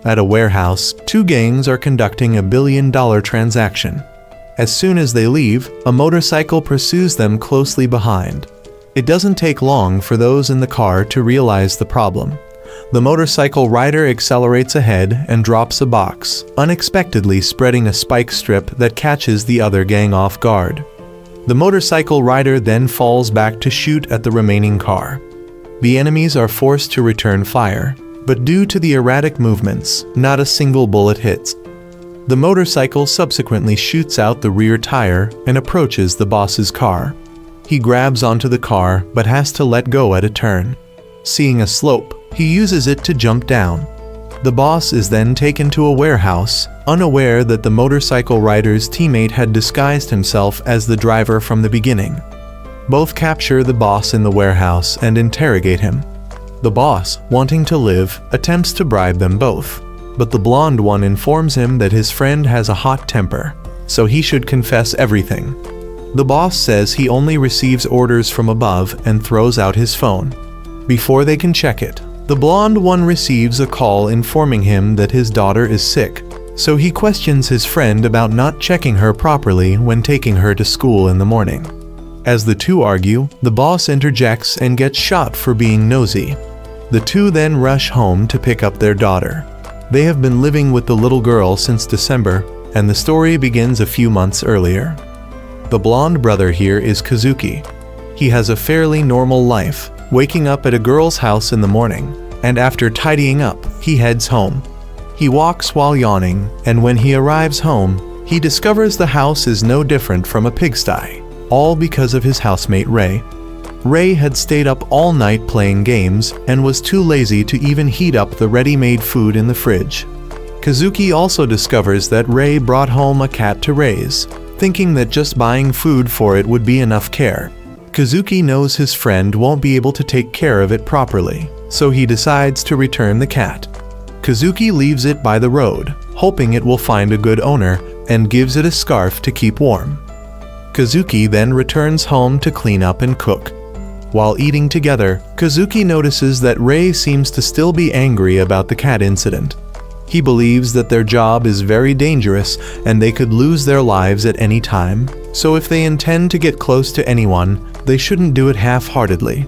At a warehouse, two gangs are conducting a billion-dollar transaction. As soon as they leave, a motorcycle pursues them closely behind. It doesn't take long for those in the car to realize the problem. The motorcycle rider accelerates ahead and drops a box, unexpectedly spreading a spike strip that catches the other gang off guard. The motorcycle rider then falls back to shoot at the remaining car. The enemies are forced to return fire, but due to the erratic movements, not a single bullet hits. The motorcycle subsequently shoots out the rear tire and approaches the boss's car. He grabs onto the car but has to let go at a turn. Seeing a slope, he uses it to jump down. The boss is then taken to a warehouse, unaware that the motorcycle rider's teammate had disguised himself as the driver from the beginning. Both capture the boss in the warehouse and interrogate him. The boss, wanting to live, attempts to bribe them both, but the blonde one informs him that his friend has a hot temper, so he should confess everything. The boss says he only receives orders from above and throws out his phone. Before they can check it, the blonde one receives a call informing him that his daughter is sick, so he questions his friend about not checking her properly when taking her to school in the morning. As the two argue, the boss interjects and gets shot for being nosy. The two then rush home to pick up their daughter. They have been living with the little girl since December, and the story begins a few months earlier. The blonde brother here is Kazuki. He has a fairly normal life, waking up at a girl's house in the morning, and after tidying up, he heads home. He walks while yawning, and when he arrives home, he discovers the house is no different from a pigsty, all because of his housemate Ray. Ray had stayed up all night playing games and was too lazy to even heat up the ready-made food in the fridge. Kazuki also discovers that Ray brought home a cat to raise, thinking that just buying food for it would be enough care. Kazuki knows his friend won't be able to take care of it properly, so he decides to return the cat. Kazuki leaves it by the road, hoping it will find a good owner, and gives it a scarf to keep warm. Kazuki then returns home to clean up and cook. While eating together, Kazuki notices that Ray seems to still be angry about the cat incident. He believes that their job is very dangerous and they could lose their lives at any time, so if they intend to get close to anyone, they shouldn't do it half-heartedly.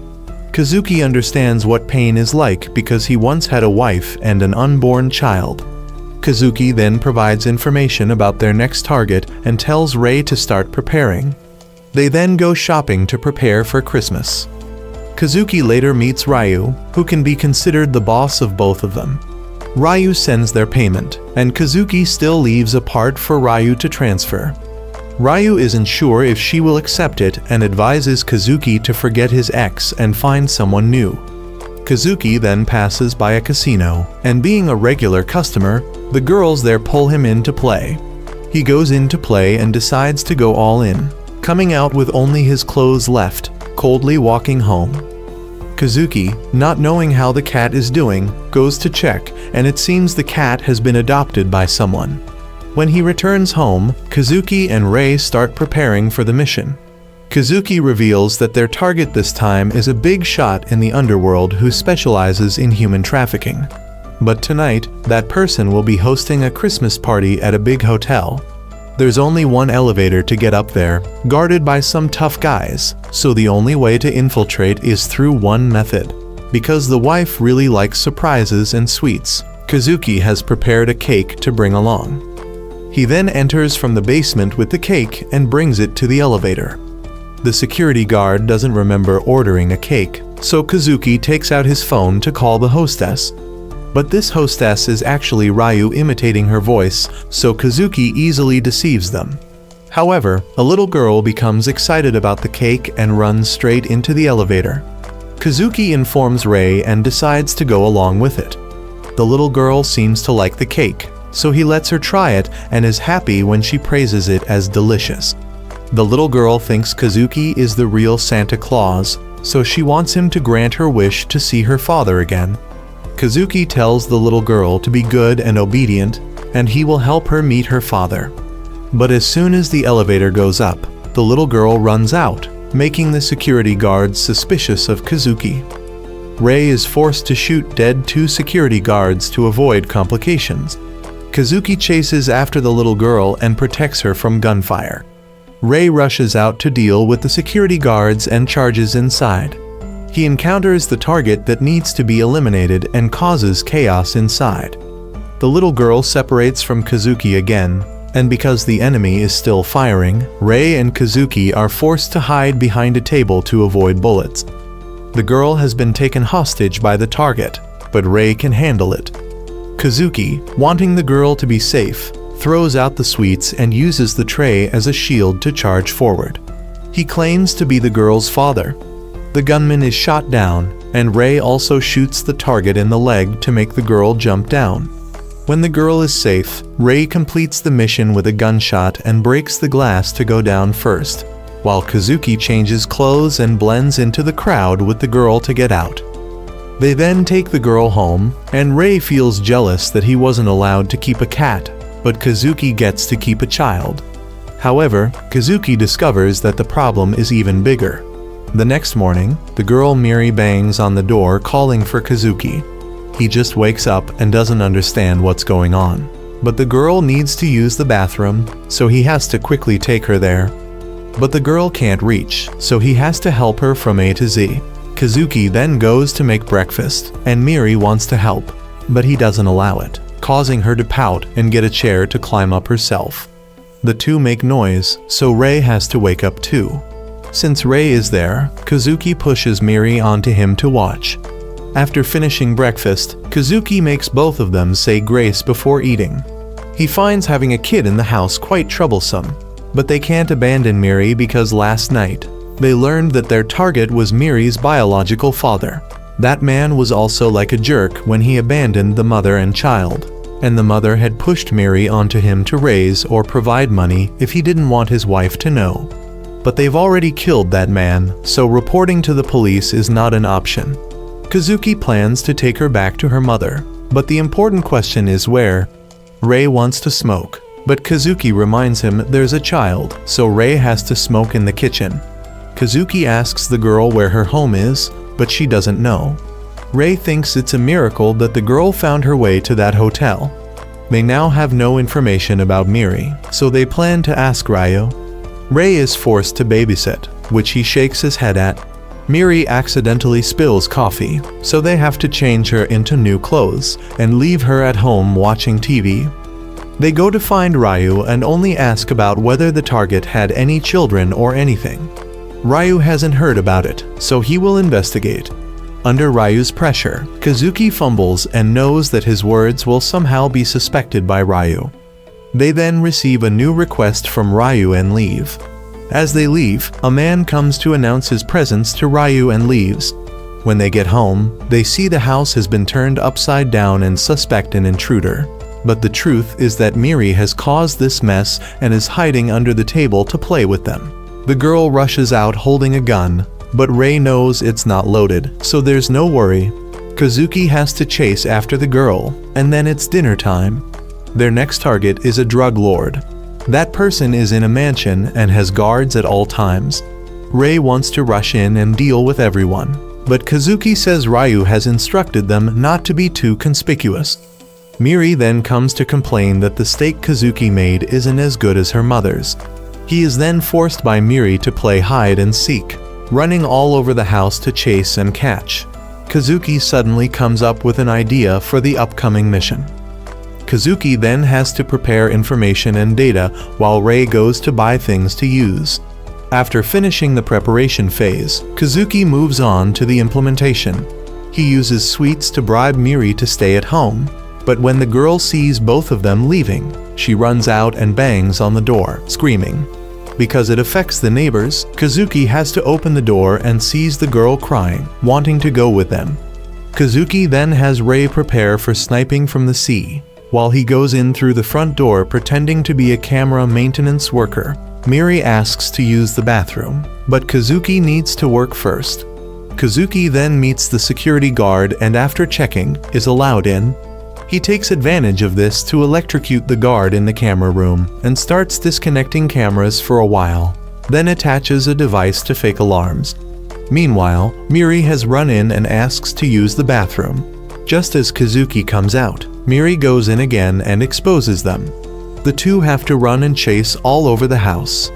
Kazuki understands what pain is like because he once had a wife and an unborn child. Kazuki then provides information about their next target and tells Ray to start preparing. They then go shopping to prepare for Christmas. Kazuki later meets Ryu, who can be considered the boss of both of them. Ryu sends their payment, and Kazuki still leaves a part for Ryu to transfer. Ryu isn't sure if she will accept it and advises Kazuki to forget his ex and find someone new. Kazuki then passes by a casino, and being a regular customer, the girls there pull him in to play. He goes in to play and decides to go all in, coming out with only his clothes left, coldly walking home. Kazuki, not knowing how the cat is doing, goes to check, and it seems the cat has been adopted by someone. When he returns home, Kazuki and Ray start preparing for the mission. Kazuki reveals that their target this time is a big shot in the underworld who specializes in human trafficking. But tonight, that person will be hosting a Christmas party at a big hotel. There's only one elevator to get up there, guarded by some tough guys, so the only way to infiltrate is through one method. Because the wife really likes surprises and sweets, Kazuki has prepared a cake to bring along. He then enters from the basement with the cake and brings it to the elevator. The security guard doesn't remember ordering a cake, so Kazuki takes out his phone to call the hostess. But this hostess is actually Ryu imitating her voice, so Kazuki easily deceives them. However, a little girl becomes excited about the cake and runs straight into the elevator. Kazuki informs Ray and decides to go along with it. The little girl seems to like the cake, so he lets her try it and is happy when she praises it as delicious. The little girl thinks Kazuki is the real Santa Claus, so she wants him to grant her wish to see her father again. Kazuki tells the little girl to be good and obedient, and he will help her meet her father. But as soon as the elevator goes up, the little girl runs out, making the security guards suspicious of Kazuki. Rei is forced to shoot dead 2 security guards to avoid complications. Kazuki chases after the little girl and protects her from gunfire. Rei rushes out to deal with the security guards and charges inside. He encounters the target that needs to be eliminated and causes chaos inside. The little girl separates from Kazuki again, and because the enemy is still firing, Rei and Kazuki are forced to hide behind a table to avoid bullets. The girl has been taken hostage by the target, but Rei can handle it. Kazuki, wanting the girl to be safe, throws out the sweets and uses the tray as a shield to charge forward. He claims to be the girl's father. The gunman is shot down, and Rei also shoots the target in the leg to make the girl jump down. When the girl is safe, Rei completes the mission with a gunshot and breaks the glass to go down first, while Kazuki changes clothes and blends into the crowd with the girl to get out. They then take the girl home, and Rei feels jealous that he wasn't allowed to keep a cat, but Kazuki gets to keep a child. However, Kazuki discovers that the problem is even bigger. The next morning, the girl Miri bangs on the door calling for Kazuki. He just wakes up and doesn't understand what's going on. But the girl needs to use the bathroom, so he has to quickly take her there. But the girl can't reach, so he has to help her from A to Z. Kazuki then goes to make breakfast, and Miri wants to help, but he doesn't allow it, causing her to pout and get a chair to climb up herself. The two make noise, so Rei has to wake up too. Since Rei is there, Kazuki pushes Miri onto him to watch. After finishing breakfast, Kazuki makes both of them say grace before eating. He finds having a kid in the house quite troublesome, but they can't abandon Miri because last night, they learned that their target was Miri's biological father. That man was also like a jerk when he abandoned the mother and child, and the mother had pushed Miri onto him to raise or provide money if he didn't want his wife to know. But they've already killed that man, so reporting to the police is not an option. Kazuki plans to take her back to her mother, but the important question is where. Rei wants to smoke, but Kazuki reminds him there's a child, so Rei has to smoke in the kitchen. Kazuki asks the girl where her home is, but she doesn't know. Rei thinks it's a miracle that the girl found her way to that hotel. They now have no information about Miri, so they plan to ask Ryu. Rei is forced to babysit, which he shakes his head at. Miri accidentally spills coffee, so they have to change her into new clothes and leave her at home watching TV. They go to find Ryu and only ask about whether the target had any children or anything. Ryu hasn't heard about it, so he will investigate. Under Ryu's pressure, Kazuki fumbles and knows that his words will somehow be suspected by Ryu. They then receive a new request from Ryu and leave. As they leave, a man comes to announce his presence to Ryu and leaves. When they get home, they see the house has been turned upside down and suspect an intruder. But the truth is that Miri has caused this mess and is hiding under the table to play with them. The girl rushes out holding a gun, but Rei knows it's not loaded, so there's no worry. Kazuki has to chase after the girl, and then it's dinner time. Their next target is a drug lord. That person is in a mansion and has guards at all times. Rei wants to rush in and deal with everyone, but Kazuki says Ryu has instructed them not to be too conspicuous. Miri then comes to complain that the steak Kazuki made isn't as good as her mother's. He is then forced by Miri to play hide and seek, running all over the house to chase and catch. Kazuki suddenly comes up with an idea for the upcoming mission. Kazuki then has to prepare information and data while Rei goes to buy things to use. After finishing the preparation phase, Kazuki moves on to the implementation. He uses sweets to bribe Miri to stay at home, but when the girl sees both of them leaving, she runs out and bangs on the door, screaming. Because it affects the neighbors, Kazuki has to open the door and sees the girl crying, wanting to go with them. Kazuki then has Rei prepare for sniping from the sea. While he goes in through the front door pretending to be a camera maintenance worker, Miri asks to use the bathroom, but Kazuki needs to work first. Kazuki then meets the security guard and after checking, is allowed in. He takes advantage of this to electrocute the guard in the camera room and starts disconnecting cameras for a while, then attaches a device to fake alarms. Meanwhile, Miri has run in and asks to use the bathroom. Just as Kazuki comes out, Miri goes in again and exposes them. The two have to run and chase all over the house.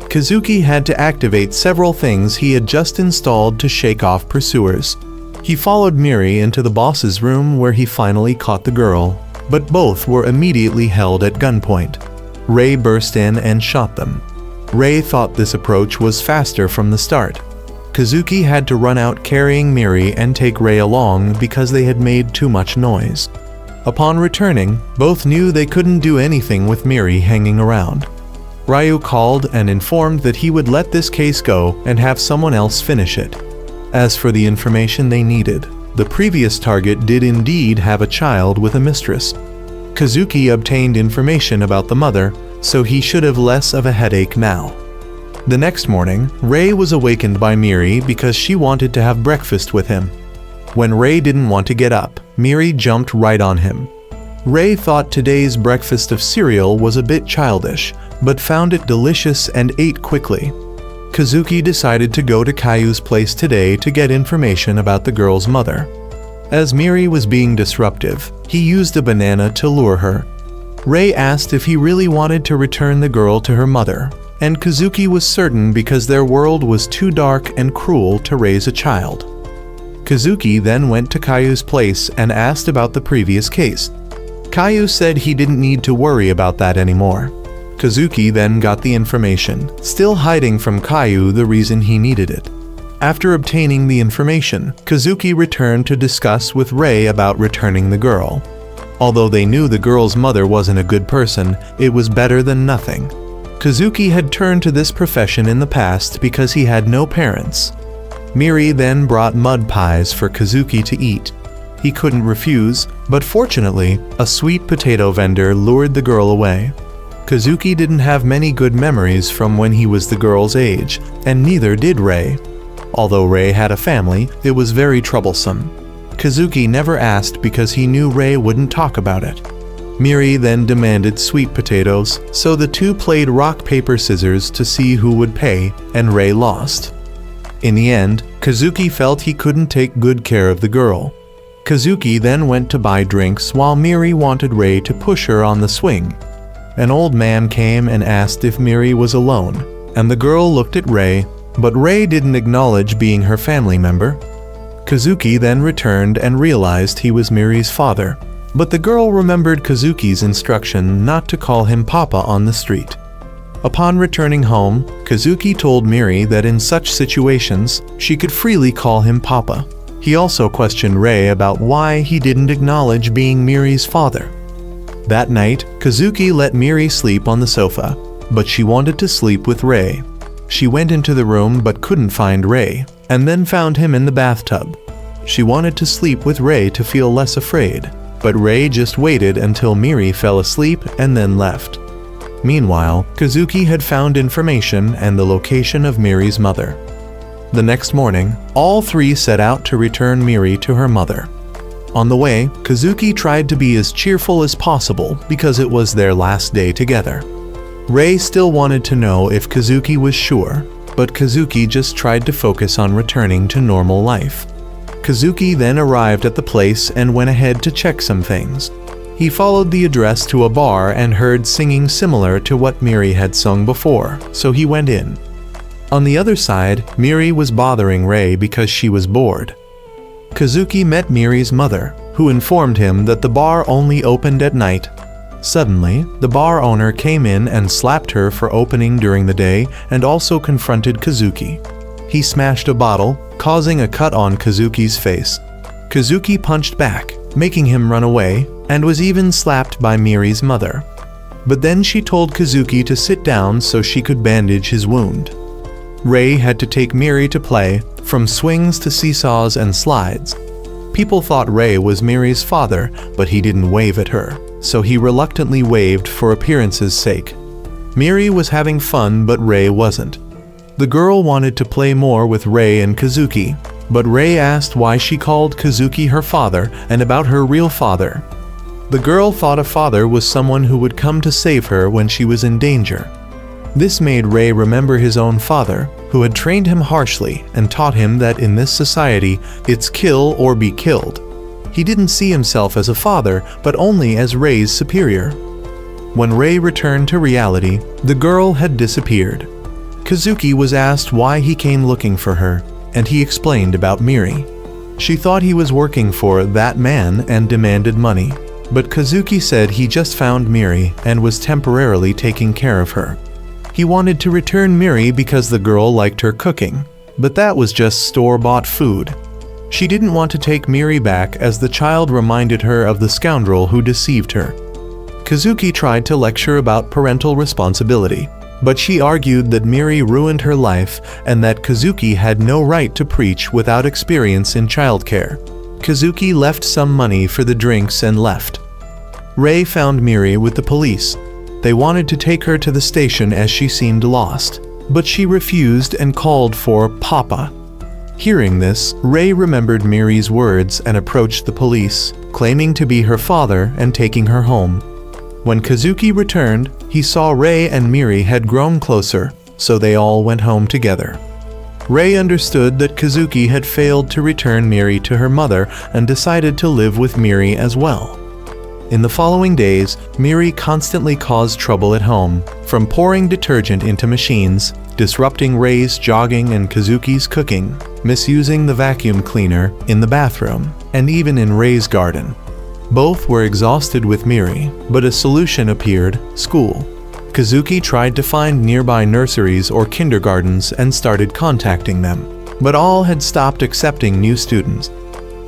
Kazuki had to activate several things he had just installed to shake off pursuers. He followed Miri into the boss's room where he finally caught the girl, but both were immediately held at gunpoint. Rei burst in and shot them. Rei thought this approach was faster from the start. Kazuki had to run out carrying Miri and take Rei along because they had made too much noise. Upon returning, both knew they couldn't do anything with Miri hanging around. Ryu called and informed that he would let this case go and have someone else finish it. As for the information they needed, the previous target did indeed have a child with a mistress. Kazuki obtained information about the mother, so he should have less of a headache now. The next morning, Rei was awakened by Miri because she wanted to have breakfast with him. When Rei didn't want to get up, Miri jumped right on him. Rei thought today's breakfast of cereal was a bit childish, but found it delicious and ate quickly. Kazuki decided to go to Kayu's place today to get information about the girl's mother. As Miri was being disruptive, he used a banana to lure her. Rei asked if he really wanted to return the girl to her mother, and Kazuki was certain because their world was too dark and cruel to raise a child. Kazuki then went to Kayu's place and asked about the previous case. Kayu said he didn't need to worry about that anymore. Kazuki then got the information, still hiding from Kayu the reason he needed it. After obtaining the information, Kazuki returned to discuss with Rei about returning the girl. Although they knew the girl's mother wasn't a good person, it was better than nothing. Kazuki had turned to this profession in the past because he had no parents. Miri then brought mud pies for Kazuki to eat. He couldn't refuse, but fortunately, a sweet potato vendor lured the girl away. Kazuki didn't have many good memories from when he was the girl's age, and neither did Rei. Although Rei had a family, it was very troublesome. Kazuki never asked because he knew Rei wouldn't talk about it. Miri then demanded sweet potatoes, so the two played rock, paper, scissors to see who would pay, and Rei lost. In the end, Kazuki felt he couldn't take good care of the girl. Kazuki then went to buy drinks while Miri wanted Rei to push her on the swing. An old man came and asked if Miri was alone, and the girl looked at Rei, but Rei didn't acknowledge being her family member. Kazuki then returned and realized he was Miri's father, but the girl remembered Kazuki's instruction not to call him Papa on the street. Upon returning home, Kazuki told Miri that in such situations, she could freely call him Papa. He also questioned Rei about why he didn't acknowledge being Miri's father. That night, Kazuki let Miri sleep on the sofa, but she wanted to sleep with Rei. She went into the room but couldn't find Rei, and then found him in the bathtub. She wanted to sleep with Rei to feel less afraid, but Rei just waited until Miri fell asleep and then left. Meanwhile, Kazuki had found information and the location of Miri's mother. The next morning, all three set out to return Miri to her mother. On the way, Kazuki tried to be as cheerful as possible because it was their last day together. Rei still wanted to know if Kazuki was sure, but Kazuki just tried to focus on returning to normal life. Kazuki then arrived at the place and went ahead to check some things. He followed the address to a bar and heard singing similar to what Miri had sung before, so he went in. On the other side, Miri was bothering Rei because she was bored. Kazuki met Miri's mother, who informed him that the bar only opened at night. Suddenly, the bar owner came in and slapped her for opening during the day and also confronted Kazuki. He smashed a bottle, causing a cut on Kazuki's face. Kazuki punched back, making him run away, and was even slapped by Miri's mother. But then she told Kazuki to sit down so she could bandage his wound. Rei had to take Miri to play, from swings to seesaws and slides. People thought Rei was Miri's father, but he didn't wave at her, so he reluctantly waved for appearance's sake. Miri was having fun, but Rei wasn't. The girl wanted to play more with Rei and Kazuki, but Rei asked why she called Kazuki her father and about her real father. The girl thought a father was someone who would come to save her when she was in danger. This made Ray remember his own father, who had trained him harshly and taught him that in this society, it's kill or be killed. He didn't see himself as a father, but only as Ray's superior. When Ray returned to reality, the girl had disappeared. Kazuki was asked why he came looking for her, and he explained about Miri. She thought he was working for that man and demanded money, but Kazuki said he just found Miri and was temporarily taking care of her. He wanted to return Miri because the girl liked her cooking, but that was just store-bought food. She didn't want to take Miri back as the child reminded her of the scoundrel who deceived her. Kazuki tried to lecture about parental responsibility, but she argued that Miri ruined her life and that Kazuki had no right to preach without experience in childcare. Kazuki left some money for the drinks and left. Ray found Miri with the police. They wanted to take her to the station as she seemed lost, but she refused and called for Papa. Hearing this, Ray remembered Miri's words and approached the police, claiming to be her father and taking her home. When Kazuki returned, he saw Ray and Miri had grown closer, so they all went home together. Ray understood that Kazuki had failed to return Miri to her mother and decided to live with Miri as well. In the following days, Miri constantly caused trouble at home, from pouring detergent into machines, disrupting Ray's jogging and Kazuki's cooking, misusing the vacuum cleaner in the bathroom, and even in Ray's garden. Both were exhausted with Miri, but a solution appeared: school. Kazuki tried to find nearby nurseries or kindergartens and started contacting them, but all had stopped accepting new students.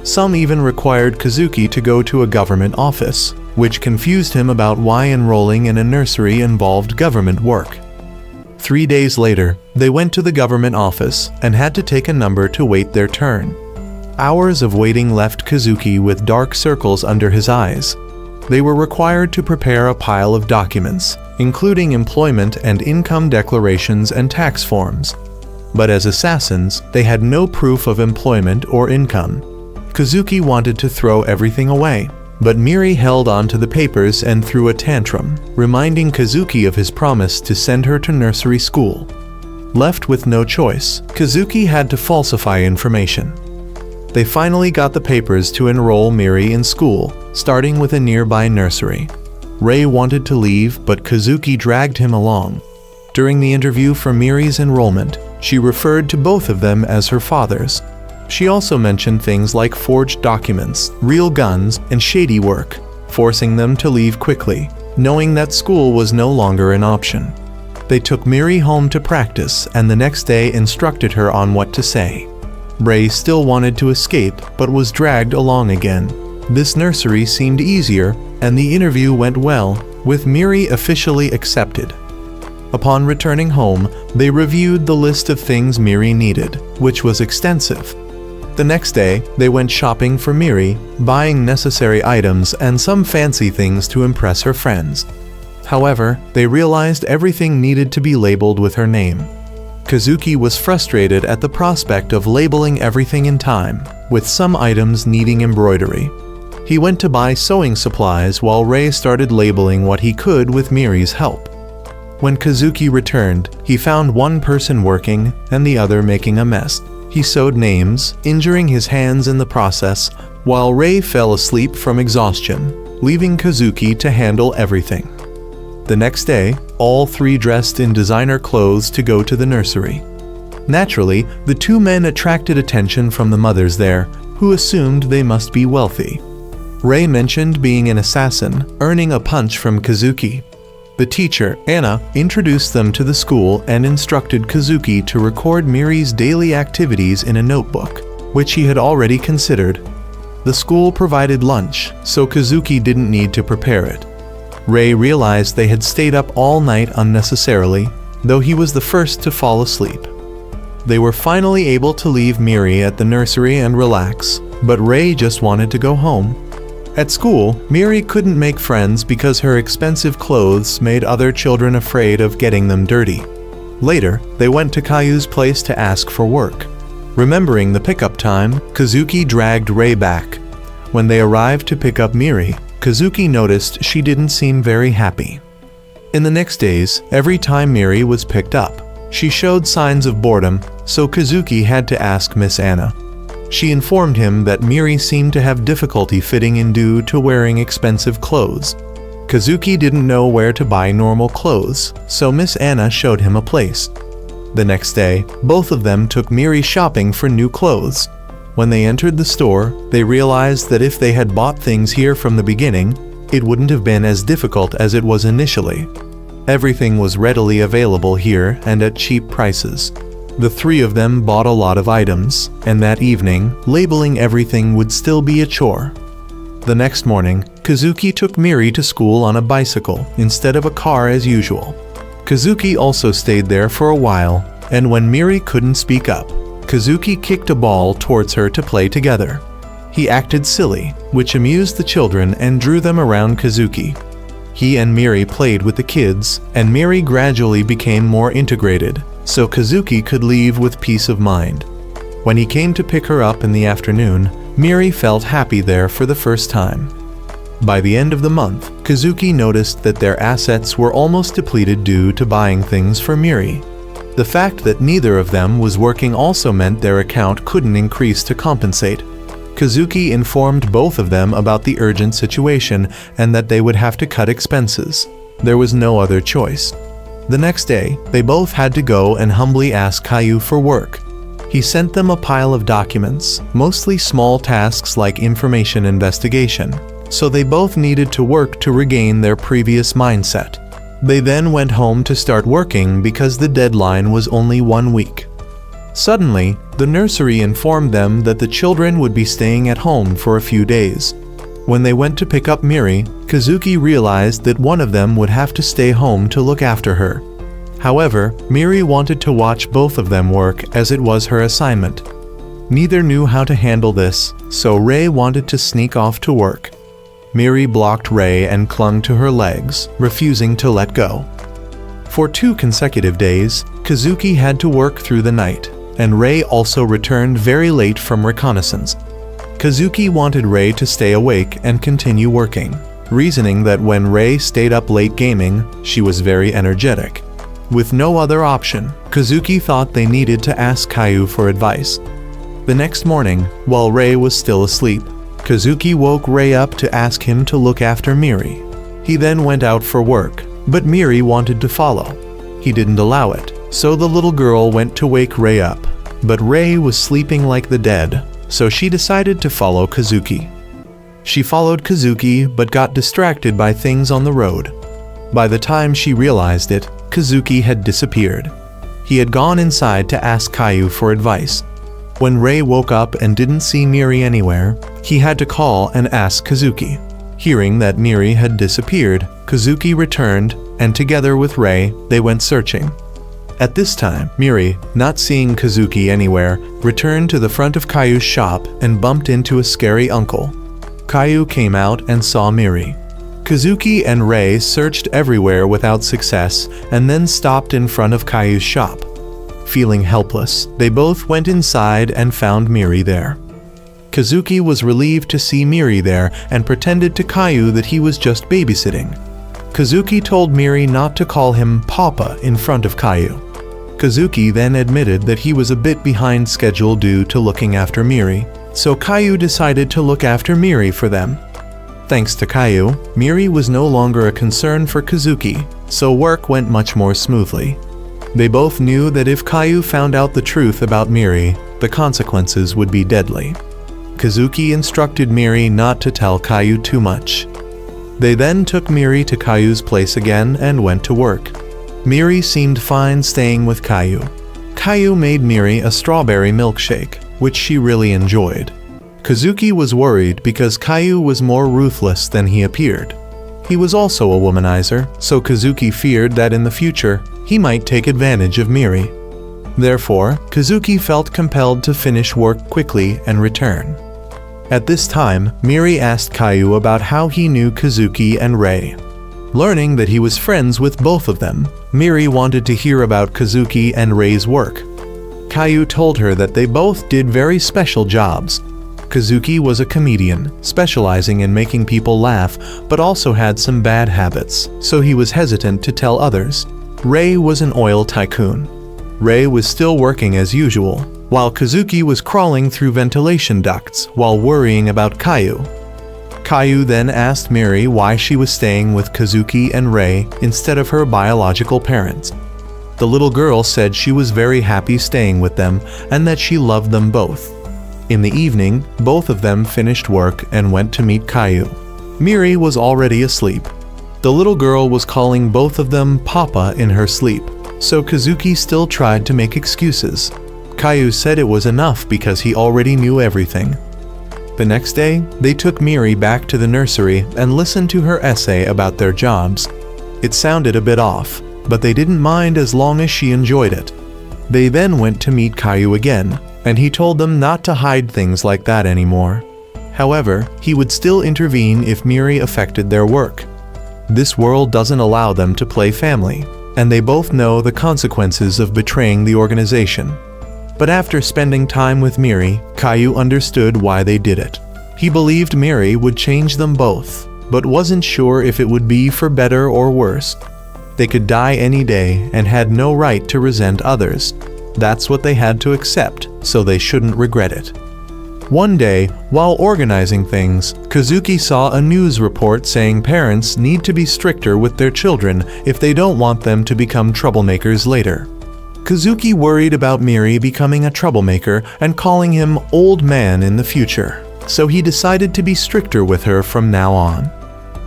Some even required Kazuki to go to a government office, which confused him about why enrolling in a nursery involved government work. 3 days later, they went to the government office and had to take a number to wait their turn. Hours of waiting left Kazuki with dark circles under his eyes. They were required to prepare a pile of documents, including employment and income declarations and tax forms. But as assassins, they had no proof of employment or income. Kazuki wanted to throw everything away, but Miri held on to the papers and threw a tantrum, reminding Kazuki of his promise to send her to nursery school. Left with no choice, Kazuki had to falsify information. They finally got the papers to enroll Miri in school, starting with a nearby nursery. Ray wanted to leave, but Kazuki dragged him along. During the interview for Miri's enrollment, she referred to both of them as her fathers. She also mentioned things like forged documents, real guns, and shady work, forcing them to leave quickly, knowing that school was no longer an option. They took Miri home to practice and the next day instructed her on what to say. Ray still wanted to escape, but was dragged along again. This nursery seemed easier, and the interview went well, with Miri officially accepted. Upon returning home, they reviewed the list of things Miri needed, which was extensive. The next day, they went shopping for Miri, buying necessary items and some fancy things to impress her friends. However, they realized everything needed to be labeled with her name. Kazuki was frustrated at the prospect of labeling everything in time, with some items needing embroidery. He went to buy sewing supplies while Ray started labeling what he could with Miri's help. When Kazuki returned, he found one person working and the other making a mess. He sewed names, injuring his hands in the process, while Ray fell asleep from exhaustion, leaving Kazuki to handle everything. The next day, all three dressed in designer clothes to go to the nursery. Naturally, the two men attracted attention from the mothers there, who assumed they must be wealthy. Ray mentioned being an assassin, earning a punch from Kazuki. The teacher, Anna, introduced them to the school and instructed Kazuki to record Miri's daily activities in a notebook, which he had already considered. The school provided lunch, so Kazuki didn't need to prepare it. Ray realized they had stayed up all night unnecessarily, though he was the first to fall asleep. They were finally able to leave Miri at the nursery and relax, but Ray just wanted to go home. At school, Miri couldn't make friends because her expensive clothes made other children afraid of getting them dirty. Later, they went to Kayu's place to ask for work. Remembering the pickup time, Kazuki dragged Ray back. When they arrived to pick up Miri, Kazuki noticed she didn't seem very happy. In the next days, every time Miri was picked up, she showed signs of boredom, so Kazuki had to ask Miss Anna. She informed him that Miri seemed to have difficulty fitting in due to wearing expensive clothes. Kazuki didn't know where to buy normal clothes, so Miss Anna showed him a place. The next day, both of them took Miri shopping for new clothes. When they entered the store, they realized that if they had bought things here from the beginning, it wouldn't have been as difficult as it was initially. Everything was readily available here and at cheap prices. The three of them bought a lot of items, and that evening, labeling everything would still be a chore. The next morning, Kazuki took Miri to school on a bicycle instead of a car as usual. Kazuki also stayed there for a while, and when Miri couldn't speak up, Kazuki kicked a ball towards her to play together. He acted silly, which amused the children and drew them around Kazuki. He and Miri played with the kids, and Miri gradually became more integrated, so Kazuki could leave with peace of mind. When he came to pick her up in the afternoon, Miri felt happy there for the first time. By the end of the month, Kazuki noticed that their assets were almost depleted due to buying things for Miri. The fact that neither of them was working also meant their account couldn't increase to compensate. Kazuki informed both of them about the urgent situation and that they would have to cut expenses. There was no other choice. The next day, they both had to go and humbly ask Caillou for work. He sent them a pile of documents, mostly small tasks like information investigation, so they both needed to work to regain their previous mindset. They then went home to start working because the deadline was only 1 week. Suddenly, the nursery informed them that the children would be staying at home for a few days. When they went to pick up Miri, Kazuki realized that one of them would have to stay home to look after her. However, Miri wanted to watch both of them work as it was her assignment. Neither knew how to handle this, so Rei wanted to sneak off to work. Miri blocked Rei and clung to her legs, refusing to let go. For 2 consecutive days, Kazuki had to work through the night, and Rei also returned very late from reconnaissance. Kazuki wanted Rei to stay awake and continue working, reasoning that when Rei stayed up late gaming, she was very energetic. With no other option, Kazuki thought they needed to ask Caillou for advice. The next morning, while Rei was still asleep, Kazuki woke Rei up to ask him to look after Miri. He then went out for work, but Miri wanted to follow. He didn't allow it, so the little girl went to wake Rei up, but Rei was sleeping like the dead, so she decided to follow Kazuki. She followed Kazuki but got distracted by things on the road. By the time she realized it, Kazuki had disappeared. He had gone inside to ask Caillou for advice. When Rei woke up and didn't see Miri anywhere, he had to call and ask Kazuki. Hearing that Miri had disappeared, Kazuki returned, and together with Rei, they went searching. At this time, Miri, not seeing Kazuki anywhere, returned to the front of Caillou's shop and bumped into a scary uncle. Caillou came out and saw Miri. Kazuki and Rei searched everywhere without success and then stopped in front of Caillou's shop. Feeling helpless, they both went inside and found Miri there. Kazuki was relieved to see Miri there and pretended to Caillou that he was just babysitting. Kazuki told Miri not to call him Papa in front of Caillou. Kazuki then admitted that he was a bit behind schedule due to looking after Miri, so Caillou decided to look after Miri for them. Thanks to Caillou, Miri was no longer a concern for Kazuki, so work went much more smoothly. They both knew that if Caillou found out the truth about Miri, the consequences would be deadly. Kazuki instructed Miri not to tell Caillou too much. They then took Miri to Caillou's place again and went to work. Miri seemed fine staying with Caillou. Caillou made Miri a strawberry milkshake, which she really enjoyed. Kazuki was worried because Caillou was more ruthless than he appeared. He was also a womanizer, so Kazuki feared that in the future, he might take advantage of Miri. Therefore, Kazuki felt compelled to finish work quickly and return. At this time, Miri asked Caillou about how he knew Kazuki and Rei. Learning that he was friends with both of them, Miri wanted to hear about Kazuki and Rei's work. Caillou told her that they both did very special jobs. Kazuki was a comedian, specializing in making people laugh, but also had some bad habits, so he was hesitant to tell others. Rei was an oil tycoon. Rei was still working as usual, while Kazuki was crawling through ventilation ducts while worrying about Caillou. Caillou then asked Miri why she was staying with Kazuki and Rei instead of her biological parents. The little girl said she was very happy staying with them and that she loved them both. In the evening, both of them finished work and went to meet Caillou. Miri was already asleep. The little girl was calling both of them Papa in her sleep, so Kazuki still tried to make excuses. Caillou said it was enough because he already knew everything. The next day, they took Miri back to the nursery and listened to her essay about their jobs. It sounded a bit off, but they didn't mind as long as she enjoyed it. They then went to meet Caillou again, and he told them not to hide things like that anymore. However, he would still intervene if Miri affected their work. This world doesn't allow them to play family, and they both know the consequences of betraying the organization. But after spending time with Miri, Caillou understood why they did it. He believed Miri would change them both, but wasn't sure if it would be for better or worse. They could die any day and had no right to resent others. That's what they had to accept, so they shouldn't regret it. One day, while organizing things, Kazuki saw a news report saying parents need to be stricter with their children if they don't want them to become troublemakers later. Kazuki worried about Miri becoming a troublemaker and calling him old man in the future, so he decided to be stricter with her from now on.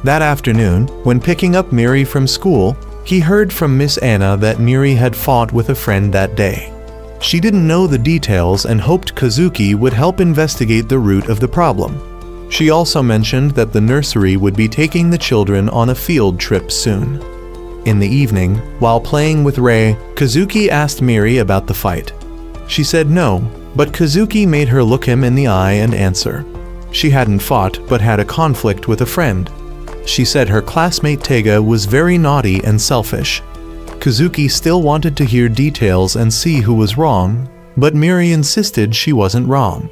That afternoon, when picking up Miri from school, he heard from Miss Anna that Miri had fought with a friend that day. She didn't know the details and hoped Kazuki would help investigate the root of the problem. She also mentioned that the nursery would be taking the children on a field trip soon. In the evening, while playing with Rei, Kazuki asked Miri about the fight. She said no, but Kazuki made her look him in the eye and answer. She hadn't fought but had a conflict with a friend. She said her classmate Tega was very naughty and selfish. Kazuki still wanted to hear details and see who was wrong, but Miri insisted she wasn't wrong.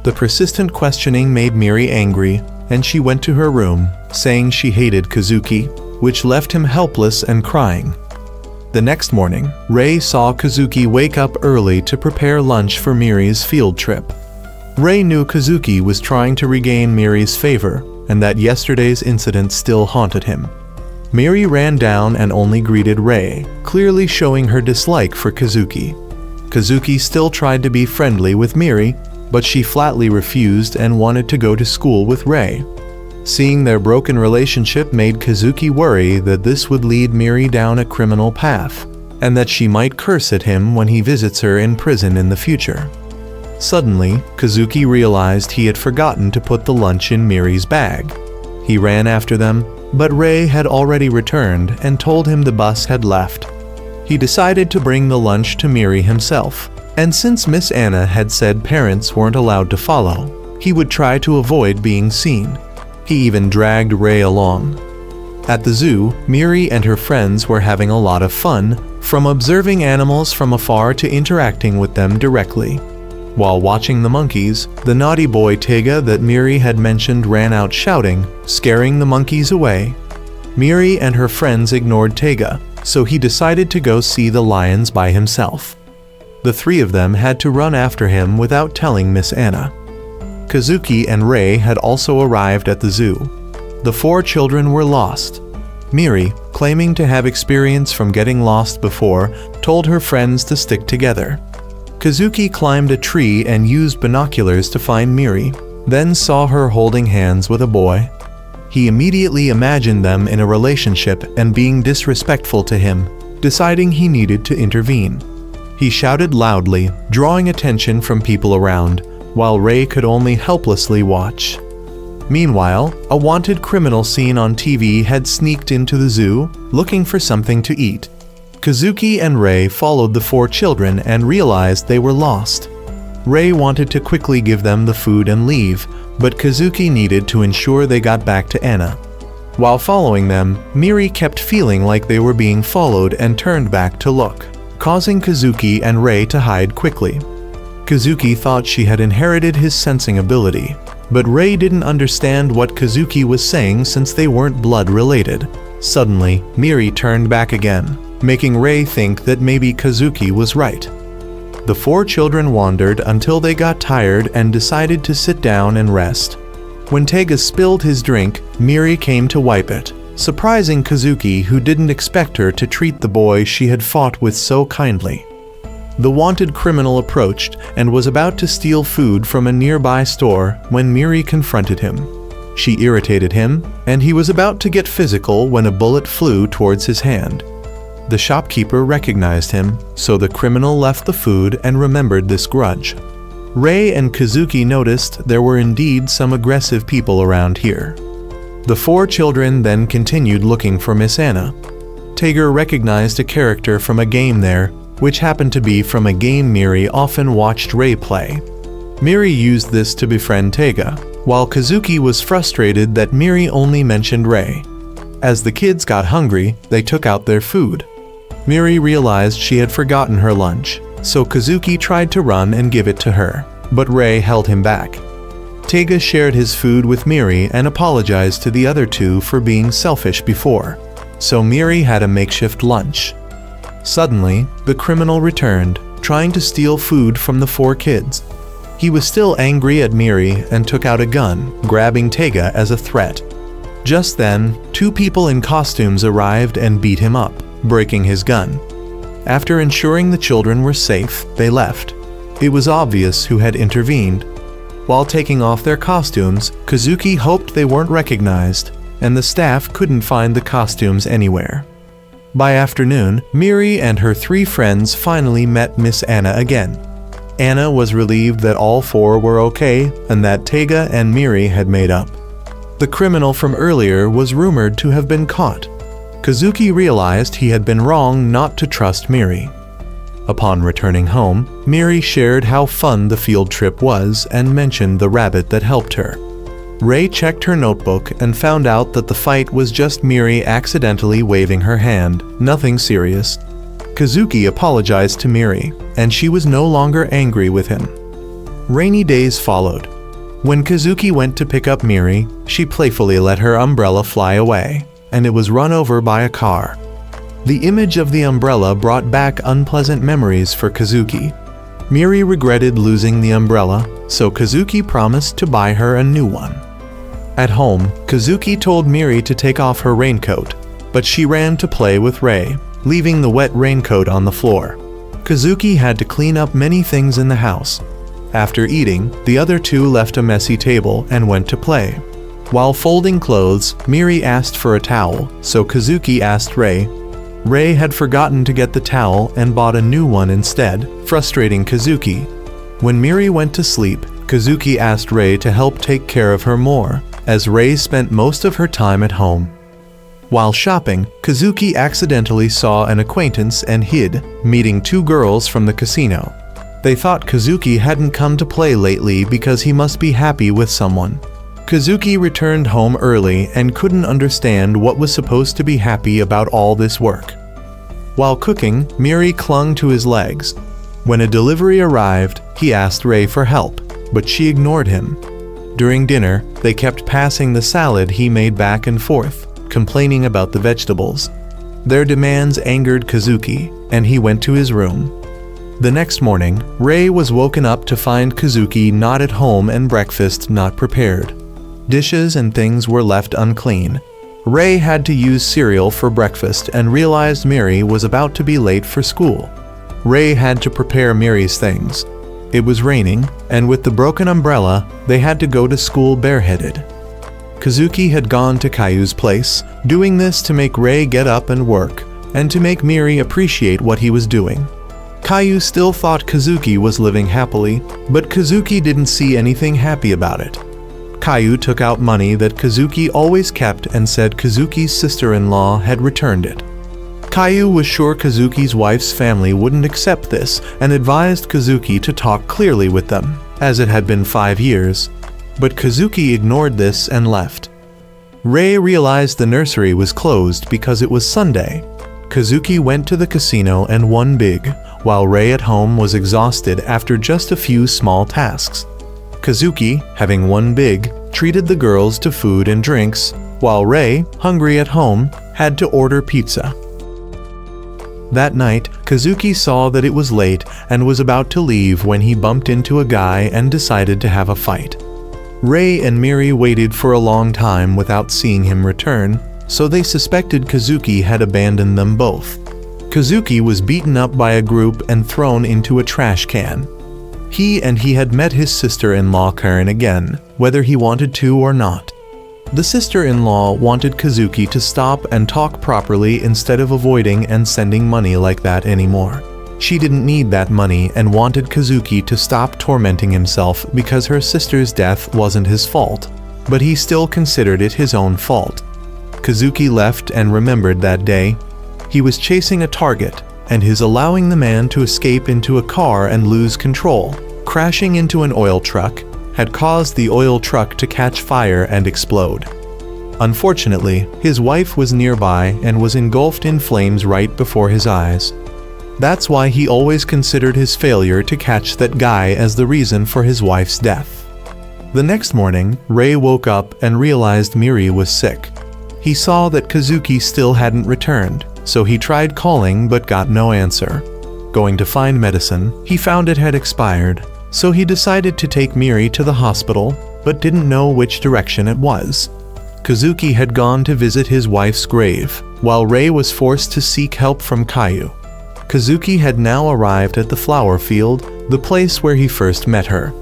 The persistent questioning made Miri angry, and she went to her room, saying she hated Kazuki, which left him helpless and crying. The next morning, Rei saw Kazuki wake up early to prepare lunch for Miri's field trip. Rei knew Kazuki was trying to regain Miri's favor, and that yesterday's incident still haunted him. Miri ran down and only greeted Rei, clearly showing her dislike for Kazuki. Kazuki still tried to be friendly with Miri, but she flatly refused and wanted to go to school with Rei. Seeing their broken relationship made Kazuki worry that this would lead Miri down a criminal path, and that she might curse at him when he visits her in prison in the future. Suddenly, Kazuki realized he had forgotten to put the lunch in Miri's bag. He ran after them, but Rei had already returned and told him the bus had left. He decided to bring the lunch to Miri himself, and since Miss Anna had said parents weren't allowed to follow, he would try to avoid being seen. He even dragged Rei along. At the zoo, Miri and her friends were having a lot of fun, from observing animals from afar to interacting with them directly. While watching the monkeys, the naughty boy Tega that Miri had mentioned ran out shouting, scaring the monkeys away. Miri and her friends ignored Tega, so he decided to go see the lions by himself. The three of them had to run after him without telling Miss Anna. Kazuki and Rei had also arrived at the zoo. The four children were lost. Miri, claiming to have experience from getting lost before, told her friends to stick together. Kazuki climbed a tree and used binoculars to find Miri, then saw her holding hands with a boy. He immediately imagined them in a relationship and being disrespectful to him, deciding he needed to intervene. He shouted loudly, drawing attention from people around, while Rei could only helplessly watch. Meanwhile, a wanted criminal seen on TV had sneaked into the zoo, looking for something to eat. Kazuki and Rei followed the four children and realized they were lost. Rei wanted to quickly give them the food and leave, but Kazuki needed to ensure they got back to Anna. While following them, Miri kept feeling like they were being followed and turned back to look, causing Kazuki and Rei to hide quickly. Kazuki thought she had inherited his sensing ability, but Rei didn't understand what Kazuki was saying since they weren't blood related. Suddenly, Miri turned back again, making Rei think that maybe Kazuki was right. The four children wandered until they got tired and decided to sit down and rest. When Tega spilled his drink, Miri came to wipe it, surprising Kazuki, who didn't expect her to treat the boy she had fought with so kindly. The wanted criminal approached and was about to steal food from a nearby store when Miri confronted him. She irritated him, and he was about to get physical when a bullet flew towards his hand. The shopkeeper recognized him, so the criminal left the food and remembered this grudge. Rei and Kazuki noticed there were indeed some aggressive people around here. The four children then continued looking for Miss Anna. Tega recognized a character from a game there, which happened to be from a game Miri often watched Rei play. Miri used this to befriend Tega, while Kazuki was frustrated that Miri only mentioned Rei. As the kids got hungry, they took out their food. Miri realized she had forgotten her lunch, so Kazuki tried to run and give it to her, but Rei held him back. Tega shared his food with Miri and apologized to the other two for being selfish before, so Miri had a makeshift lunch. Suddenly, the criminal returned, trying to steal food from the four kids. He was still angry at Miri and took out a gun, grabbing Tega as a threat. Just then, two people in costumes arrived and beat him up, breaking his gun. After ensuring the children were safe, they left. It was obvious who had intervened. While taking off their costumes, Kazuki hoped they weren't recognized, and the staff couldn't find the costumes anywhere. By afternoon, Miri and her three friends finally met Miss Anna again. Anna was relieved that all four were okay and that Tega and Miri had made up. The criminal from earlier was rumored to have been caught. Kazuki realized he had been wrong not to trust Miri. Upon returning home, Miri shared how fun the field trip was and mentioned the rabbit that helped her. Rei checked her notebook and found out that the fight was just Miri accidentally waving her hand, nothing serious. Kazuki apologized to Miri, and she was no longer angry with him. Rainy days followed. When Kazuki went to pick up Miri, she playfully let her umbrella fly away, and it was run over by a car. The image of the umbrella brought back unpleasant memories for Kazuki. Miri regretted losing the umbrella, so Kazuki promised to buy her a new one. At home, Kazuki told Miri to take off her raincoat, but she ran to play with Rei, leaving the wet raincoat on the floor. Kazuki had to clean up many things in the house. After eating, the other two left a messy table and went to play. While folding clothes, Miri asked for a towel, so Kazuki asked Rei. Rei had forgotten to get the towel and bought a new one instead, frustrating Kazuki. When Miri went to sleep, Kazuki asked Rei to help take care of her more, as Rei spent most of her time at home. While shopping, Kazuki accidentally saw an acquaintance and hid, meeting two girls from the casino. They thought Kazuki hadn't come to play lately because he must be happy with someone. Kazuki returned home early and couldn't understand what was supposed to be happy about all this work. While cooking, Miri clung to his legs. When a delivery arrived, he asked Rei for help, but she ignored him. During dinner, they kept passing the salad he made back and forth, complaining about the vegetables. Their demands angered Kazuki, and he went to his room. The next morning, Rei was woken up to find Kazuki not at home and breakfast not prepared. Dishes and things were left unclean. Rei had to use cereal for breakfast and realized Miri was about to be late for school. Rei had to prepare Miri's things. It was raining, and with the broken umbrella, they had to go to school bareheaded. Kazuki had gone to Caillou's place, doing this to make Rei get up and work, and to make Miri appreciate what he was doing. Caillou still thought Kazuki was living happily, but Kazuki didn't see anything happy about it. Caillou took out money that Kazuki always kept and said Kazuki's sister-in-law had returned it. Caillou was sure Kazuki's wife's family wouldn't accept this and advised Kazuki to talk clearly with them, as it had been 5 years. But Kazuki ignored this and left. Rei realized the nursery was closed because it was Sunday. Kazuki went to the casino and won big, while Rei at home was exhausted after just a few small tasks. Kazuki, having won big, treated the girls to food and drinks, while Rei, hungry at home, had to order pizza. That night, Kazuki saw that it was late and was about to leave when he bumped into a guy and decided to have a fight. Rei and Miri waited for a long time without seeing him return, so they suspected Kazuki had abandoned them both. Kazuki was beaten up by a group and thrown into a trash can. He had met his sister-in-law Karen again, whether he wanted to or not. The sister-in-law wanted Kazuki to stop and talk properly instead of avoiding and sending money like that anymore. She didn't need that money and wanted Kazuki to stop tormenting himself because her sister's death wasn't his fault, but he still considered it his own fault. Kazuki left and remembered that day. He was chasing a target, and his allowing the man to escape into a car and lose control, crashing into an oil truck, had caused the oil truck to catch fire and explode. Unfortunately, his wife was nearby and was engulfed in flames right before his eyes. That's why he always considered his failure to catch that guy as the reason for his wife's death. The next morning, Rei woke up and realized Miri was sick. He saw that Kazuki still hadn't returned, so he tried calling but got no answer. Going to find medicine, he found it had expired, so he decided to take Miri to the hospital, but didn't know which direction it was. Kazuki had gone to visit his wife's grave, while Rei was forced to seek help from Caillou. Kazuki had now arrived at the flower field, the place where he first met her.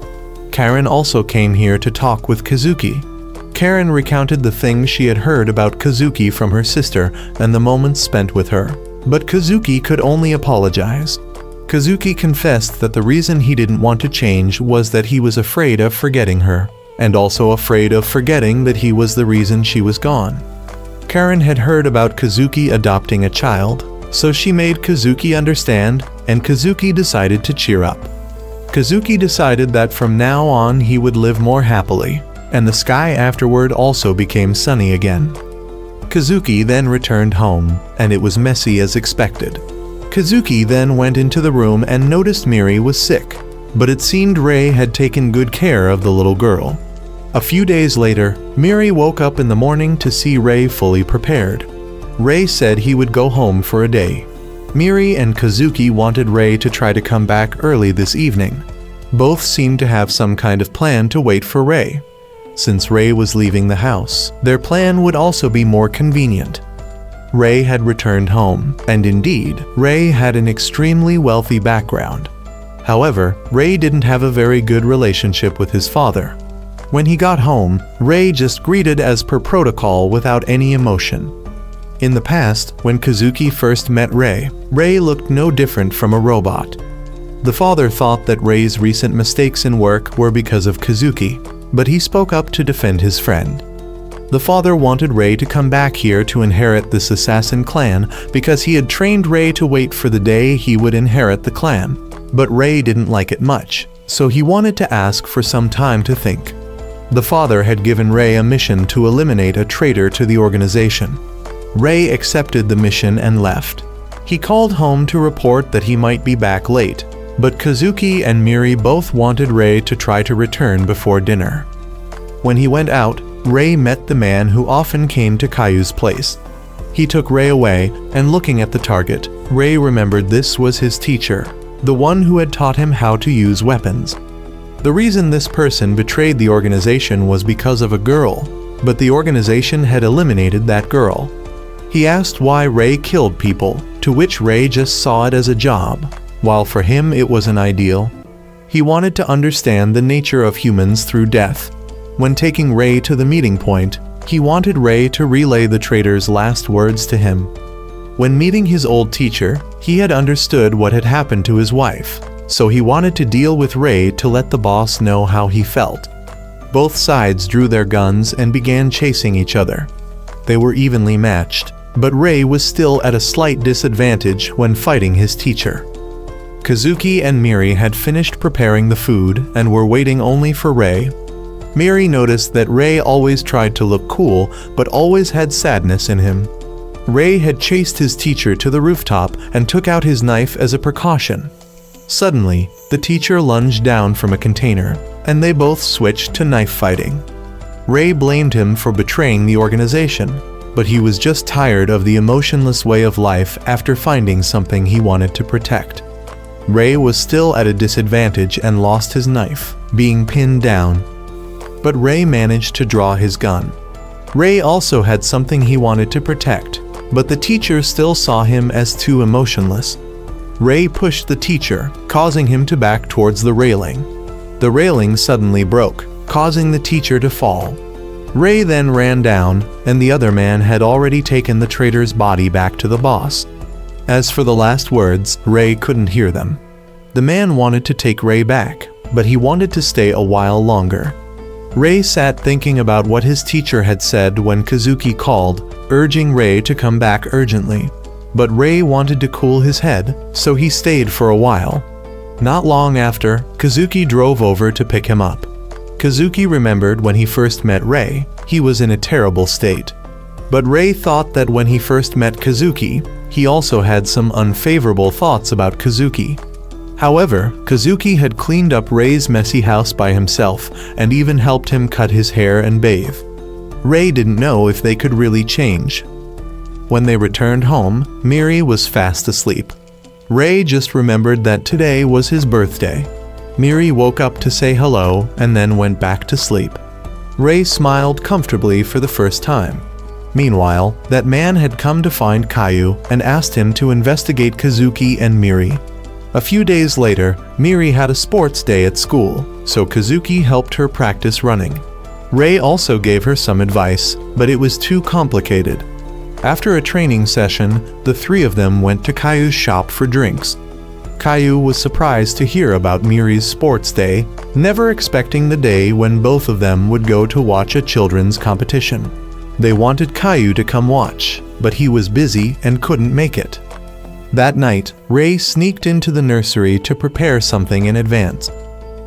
Karen also came here to talk with Kazuki. Karen recounted the things she had heard about Kazuki from her sister and the moments spent with her, but Kazuki could only apologize. Kazuki confessed that the reason he didn't want to change was that he was afraid of forgetting her, and also afraid of forgetting that he was the reason she was gone. Karen had heard about Kazuki adopting a child, so she made Kazuki understand, and Kazuki decided to cheer up. Kazuki decided that from now on he would live more happily, and the sky afterward also became sunny again. Kazuki then returned home, and it was messy as expected. Kazuki then went into the room and noticed Miri was sick, but it seemed Rei had taken good care of the little girl. A few days later, Miri woke up in the morning to see Rei fully prepared. Rei said he would go home for a day. Miri and Kazuki wanted Rei to try to come back early this evening. Both seemed to have some kind of plan to wait for Rei. Since Rei was leaving the house, their plan would also be more convenient. Rei had returned home, and indeed, Rei had an extremely wealthy background. However, Rei didn't have a very good relationship with his father. When he got home, Rei just greeted as per protocol without any emotion. In the past, when Kazuki first met Rei, Rei looked no different from a robot. The father thought that Rei's recent mistakes in work were because of Kazuki, but he spoke up to defend his friend. The father wanted Rei to come back here to inherit this assassin clan because he had trained Rei to wait for the day he would inherit the clan. But Rei didn't like it much, so he wanted to ask for some time to think. The father had given Rei a mission to eliminate a traitor to the organization. Rei accepted the mission and left. He called home to report that he might be back late, but Kazuki and Miri both wanted Rei to try to return before dinner. When he went out, Rei met the man who often came to Caillou's place. He took Rei away, and looking at the target, Rei remembered this was his teacher, the one who had taught him how to use weapons. The reason this person betrayed the organization was because of a girl, but the organization had eliminated that girl. He asked why Rei killed people, to which Rei just saw it as a job, while for him it was an ideal. He wanted to understand the nature of humans through death. When taking Rei to the meeting point, he wanted Rei to relay the traitor's last words to him. When meeting his old teacher, he had understood what had happened to his wife, so he wanted to deal with Rei to let the boss know how he felt. Both sides drew their guns and began chasing each other. They were evenly matched, but Rei was still at a slight disadvantage when fighting his teacher. Kazuki and Miri had finished preparing the food and were waiting only for Rei. Miri noticed that Rei always tried to look cool, but always had sadness in him. Ray had chased his teacher to the rooftop and took out his knife as a precaution. Suddenly, the teacher lunged down from a container, and they both switched to knife fighting. Ray blamed him for betraying the organization, but he was just tired of the emotionless way of life after finding something he wanted to protect. Ray was still at a disadvantage and lost his knife, being pinned down. But Ray managed to draw his gun. Ray also had something he wanted to protect, but the teacher still saw him as too emotionless. Ray pushed the teacher, causing him to back towards the railing. The railing suddenly broke, causing the teacher to fall. Ray then ran down, and the other man had already taken the traitor's body back to the boss. As for the last words, Ray couldn't hear them. The man wanted to take Ray back, but he wanted to stay a while longer. Ray sat thinking about what his teacher had said when Kazuki called, urging Ray to come back urgently. But Ray wanted to cool his head, so he stayed for a while. Not long after, Kazuki drove over to pick him up. Kazuki remembered when he first met Ray, he was in a terrible state. But Ray thought that when he first met Kazuki, he also had some unfavorable thoughts about Kazuki. However, Kazuki had cleaned up Ray's messy house by himself and even helped him cut his hair and bathe. Ray didn't know if they could really change. When they returned home, Miri was fast asleep. Ray just remembered that today was his birthday. Miri woke up to say hello and then went back to sleep. Ray smiled comfortably for the first time. Meanwhile, that man had come to find Caillou and asked him to investigate Kazuki and Miri. A few days later, Miri had a sports day at school, so Kazuki helped her practice running. Ray also gave her some advice, but it was too complicated. After a training session, the three of them went to Caillou's shop for drinks. Caillou was surprised to hear about Miri's sports day, never expecting the day when both of them would go to watch a children's competition. They wanted Caillou to come watch, but he was busy and couldn't make it. That night, Ray sneaked into the nursery to prepare something in advance.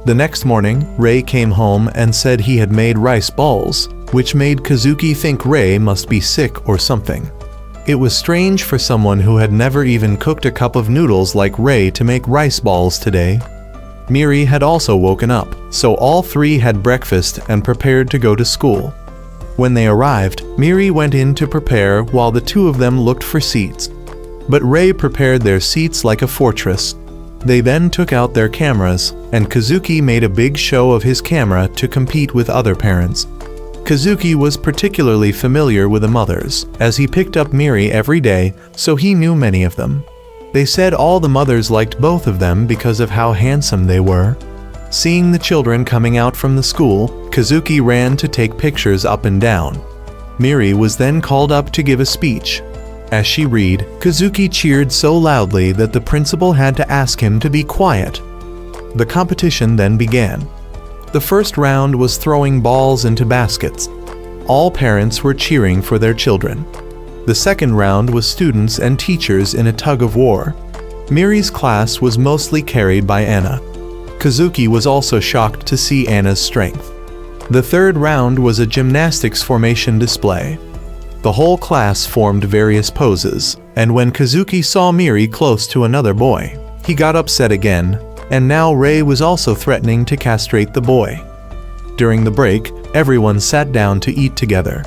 The next morning, Ray came home and said he had made rice balls, which made Kazuki think Ray must be sick or something. It was strange for someone who had never even cooked a cup of noodles like Ray to make rice balls today. Miri had also woken up, so all three had breakfast and prepared to go to school. When they arrived, Miri went in to prepare while the two of them looked for seats. But Ray prepared their seats like a fortress. They then took out their cameras, and Kazuki made a big show of his camera to compete with other parents. Kazuki was particularly familiar with the mothers, as he picked up Miri every day, so he knew many of them. They said all the mothers liked both of them because of how handsome they were. Seeing the children coming out from the school, Kazuki ran to take pictures up and down. Miri was then called up to give a speech. As she read, Kazuki cheered so loudly that the principal had to ask him to be quiet. The competition then began. The first round was throwing balls into baskets. All parents were cheering for their children. The second round was students and teachers in a tug-of-war. Miri's class was mostly carried by Anna. Kazuki was also shocked to see Anna's strength. The third round was a gymnastics formation display. The whole class formed various poses, and when Kazuki saw Miri close to another boy, he got upset again, and now Ray was also threatening to castrate the boy. During the break, everyone sat down to eat together.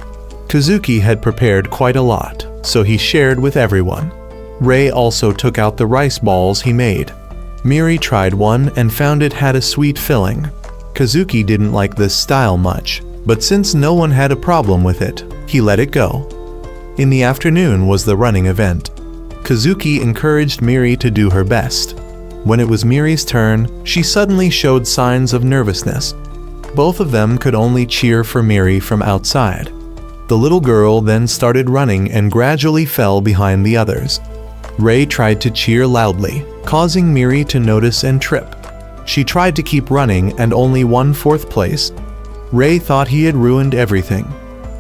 Kazuki had prepared quite a lot, so he shared with everyone. Ray also took out the rice balls he made. Miri tried one and found it had a sweet filling. Kazuki didn't like this style much, but since no one had a problem with it, he let it go. In the afternoon was the running event. Kazuki encouraged Miri to do her best. When it was Miri's turn, she suddenly showed signs of nervousness. Both of them could only cheer for Miri from outside. The little girl then started running and gradually fell behind the others. Ray tried to cheer loudly, causing Miri to notice and trip. She tried to keep running and only won fourth place. Ray thought he had ruined everything.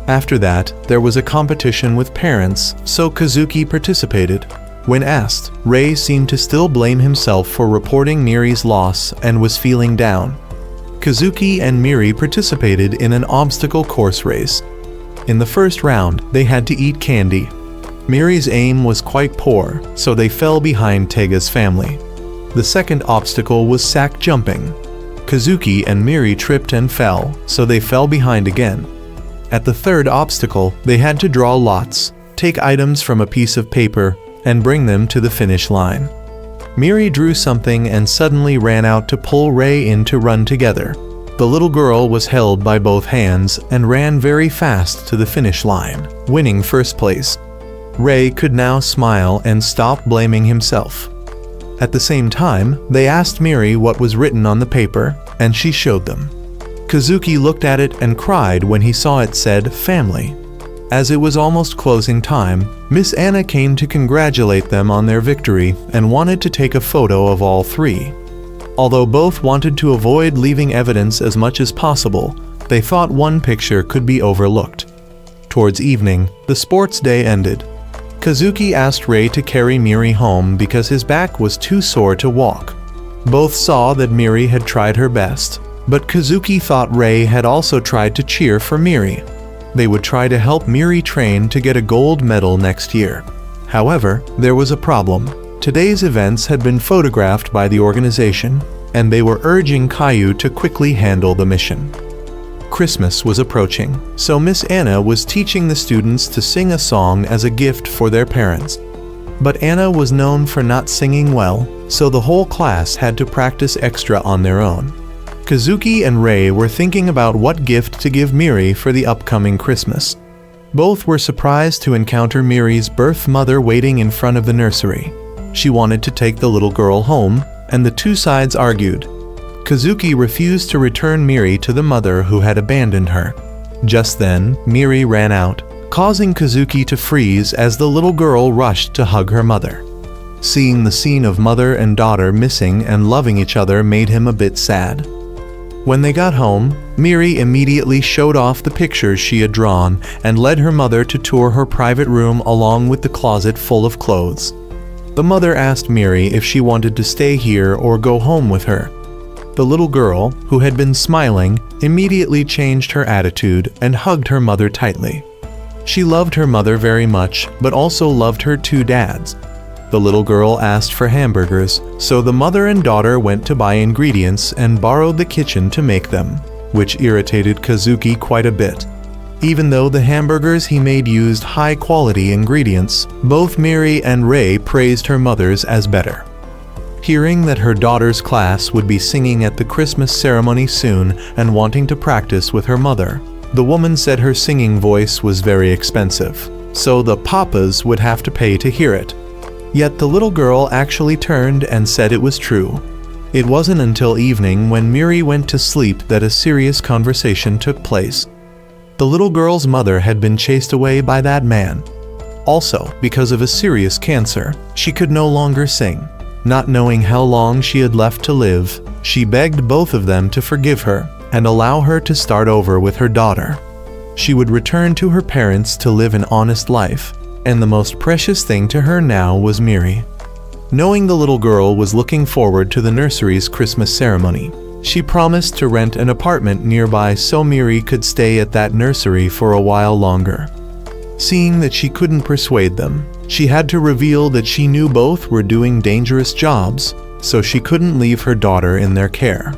After that, there was a competition with parents, so Kazuki participated. When asked, Ray seemed to still blame himself for reporting Miri's loss and was feeling down. Kazuki and Miri participated in an obstacle course race. In the first round, they had to eat candy. Miri's aim was quite poor, so they fell behind Tega's family. The second obstacle was sack jumping. Kazuki and Miri tripped and fell, so they fell behind again. At the third obstacle, they had to draw lots, take items from a piece of paper, and bring them to the finish line. Miri drew something and suddenly ran out to pull Rei in to run together. The little girl was held by both hands and ran very fast to the finish line, winning first place. Rei could now smile and stop blaming himself. At the same time, they asked Miri what was written on the paper, and she showed them. Kazuki looked at it and cried when he saw it said family. As it was almost closing time, Miss Anna came to congratulate them on their victory and wanted to take a photo of all three. Although both wanted to avoid leaving evidence as much as possible, they thought one picture could be overlooked. Towards evening, the sports day ended. Kazuki asked Rei to carry Miri home because his back was too sore to walk. Both saw that Miri had tried her best, but Kazuki thought Rei had also tried to cheer for Miri. They would try to help Miri train to get a gold medal next year. However, there was a problem. Today's events had been photographed by the organization, and they were urging Caillou to quickly handle the mission. Christmas was approaching, so Miss Anna was teaching the students to sing a song as a gift for their parents. But Anna was known for not singing well, so the whole class had to practice extra on their own. Kazuki and Rei were thinking about what gift to give Miri for the upcoming Christmas. Both were surprised to encounter Miri's birth mother waiting in front of the nursery. She wanted to take the little girl home, and the two sides argued. Kazuki refused to return Miri to the mother who had abandoned her. Just then, Miri ran out, causing Kazuki to freeze as the little girl rushed to hug her mother. Seeing the scene of mother and daughter missing and loving each other made him a bit sad. When they got home, Miri immediately showed off the pictures she had drawn and led her mother to tour her private room along with the closet full of clothes. The mother asked Miri if she wanted to stay here or go home with her. The little girl, who had been smiling, immediately changed her attitude and hugged her mother tightly. She loved her mother very much, but also loved her two dads. The little girl asked for hamburgers, so the mother and daughter went to buy ingredients and borrowed the kitchen to make them, which irritated Kazuki quite a bit. Even though the hamburgers he made used high-quality ingredients, both Miri and Rei praised her mother's as better. Hearing that her daughter's class would be singing at the Christmas ceremony soon and wanting to practice with her mother, the woman said her singing voice was very expensive, so the papas would have to pay to hear it. Yet the little girl actually turned and said it was true. It wasn't until evening when Miri went to sleep that a serious conversation took place. The little girl's mother had been chased away by that man. Also, because of a serious cancer, she could no longer sing. Not knowing how long she had left to live, she begged both of them to forgive her and allow her to start over with her daughter. She would return to her parents to live an honest life, and the most precious thing to her now was Miri. Knowing the little girl was looking forward to the nursery's Christmas ceremony, she promised to rent an apartment nearby so Miri could stay at that nursery for a while longer. Seeing that she couldn't persuade them, she had to reveal that she knew both were doing dangerous jobs, so she couldn't leave her daughter in their care.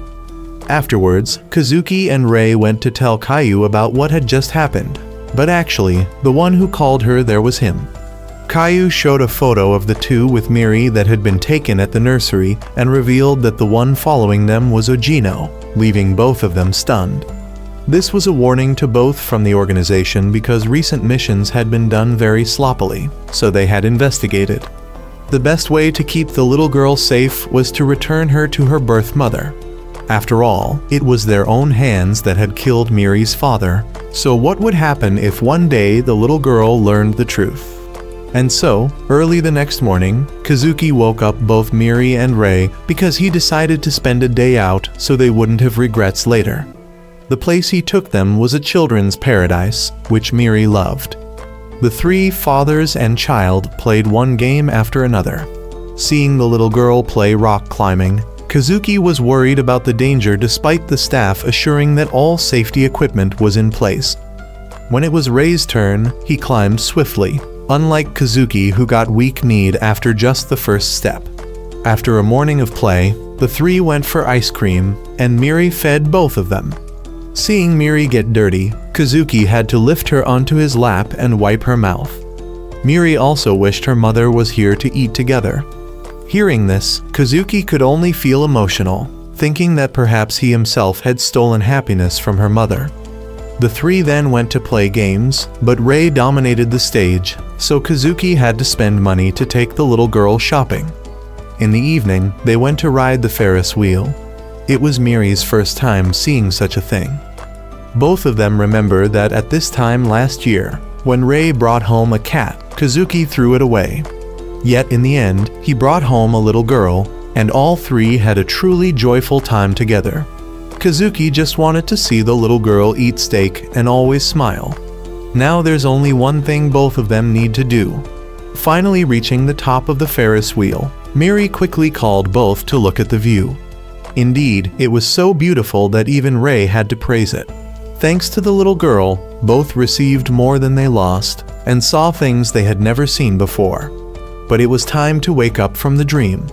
Afterwards, Kazuki and Rei went to tell Caillou about what had just happened, but actually, the one who called her there was him. Caillou showed a photo of the two with Miri that had been taken at the nursery and revealed that the one following them was Ojino, leaving both of them stunned. This was a warning to both from the organization because recent missions had been done very sloppily, so they had investigated. The best way to keep the little girl safe was to return her to her birth mother. After all, it was their own hands that had killed Miri's father, so what would happen if one day the little girl learned the truth? And so, early the next morning, Kazuki woke up both Miri and Rei because he decided to spend a day out so they wouldn't have regrets later. The place he took them was a children's paradise, which Miri loved. The three fathers and child played one game after another. Seeing the little girl play rock climbing, Kazuki was worried about the danger despite the staff assuring that all safety equipment was in place. When it was Rei's turn, he climbed swiftly, unlike Kazuki, who got weak-kneed after just the first step. After a morning of play, the three went for ice cream, and Miri fed both of them. Seeing Miri get dirty, Kazuki had to lift her onto his lap and wipe her mouth. Miri also wished her mother was here to eat together. Hearing this, Kazuki could only feel emotional, thinking that perhaps he himself had stolen happiness from her mother. The three then went to play games, but Rei dominated the stage, so Kazuki had to spend money to take the little girl shopping. In the evening, they went to ride the Ferris wheel. It was Miri's first time seeing such a thing. Both of them remember that at this time last year, when Rei brought home a cat, Kazuki threw it away. Yet in the end, he brought home a little girl, and all three had a truly joyful time together. Kazuki just wanted to see the little girl eat steak and always smile. Now there's only one thing both of them need to do. Finally reaching the top of the Ferris wheel, Miri quickly called both to look at the view. Indeed, it was so beautiful that even Rei had to praise it. Thanks to the little girl, both received more than they lost, and saw things they had never seen before. But it was time to wake up from the dream.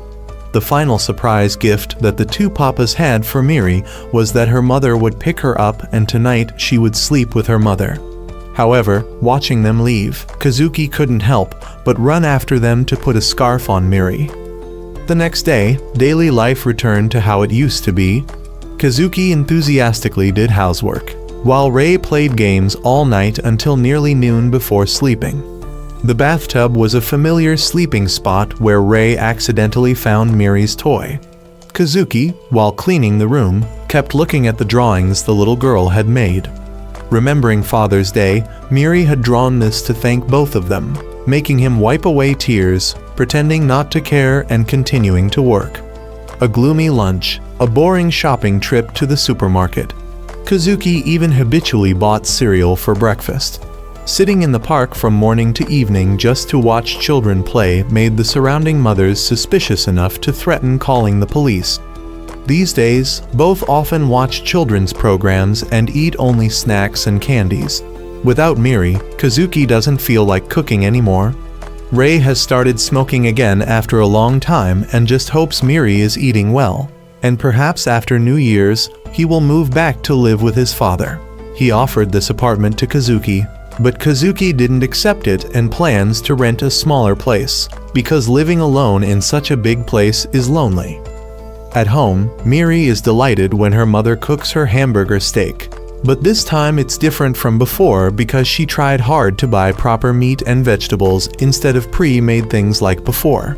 The final surprise gift that the two papas had for Miri was that her mother would pick her up and tonight she would sleep with her mother. However, watching them leave, Kazuki couldn't help but run after them to put a scarf on Miri. The next day, daily life returned to how it used to be. Kazuki enthusiastically did housework, while Rei played games all night until nearly noon before sleeping. The bathtub was a familiar sleeping spot where Rei accidentally found Miri's toy. Kazuki, while cleaning the room, kept looking at the drawings the little girl had made. Remembering Father's Day, Miri had drawn this to thank both of them, making him wipe away tears, pretending not to care and continuing to work. A gloomy lunch, a boring shopping trip to the supermarket. Kazuki even habitually bought cereal for breakfast. Sitting in the park from morning to evening just to watch children play made the surrounding mothers suspicious enough to threaten calling the police. These days, both often watch children's programs and eat only snacks and candies. Without Miri, Kazuki doesn't feel like cooking anymore. Rei has started smoking again after a long time and just hopes Miri is eating well. And perhaps after New Year's, he will move back to live with his father. He offered this apartment to Kazuki, but Kazuki didn't accept it and plans to rent a smaller place, because living alone in such a big place is lonely. At home, Miri is delighted when her mother cooks her hamburger steak. But this time it's different from before because she tried hard to buy proper meat and vegetables instead of pre-made things like before.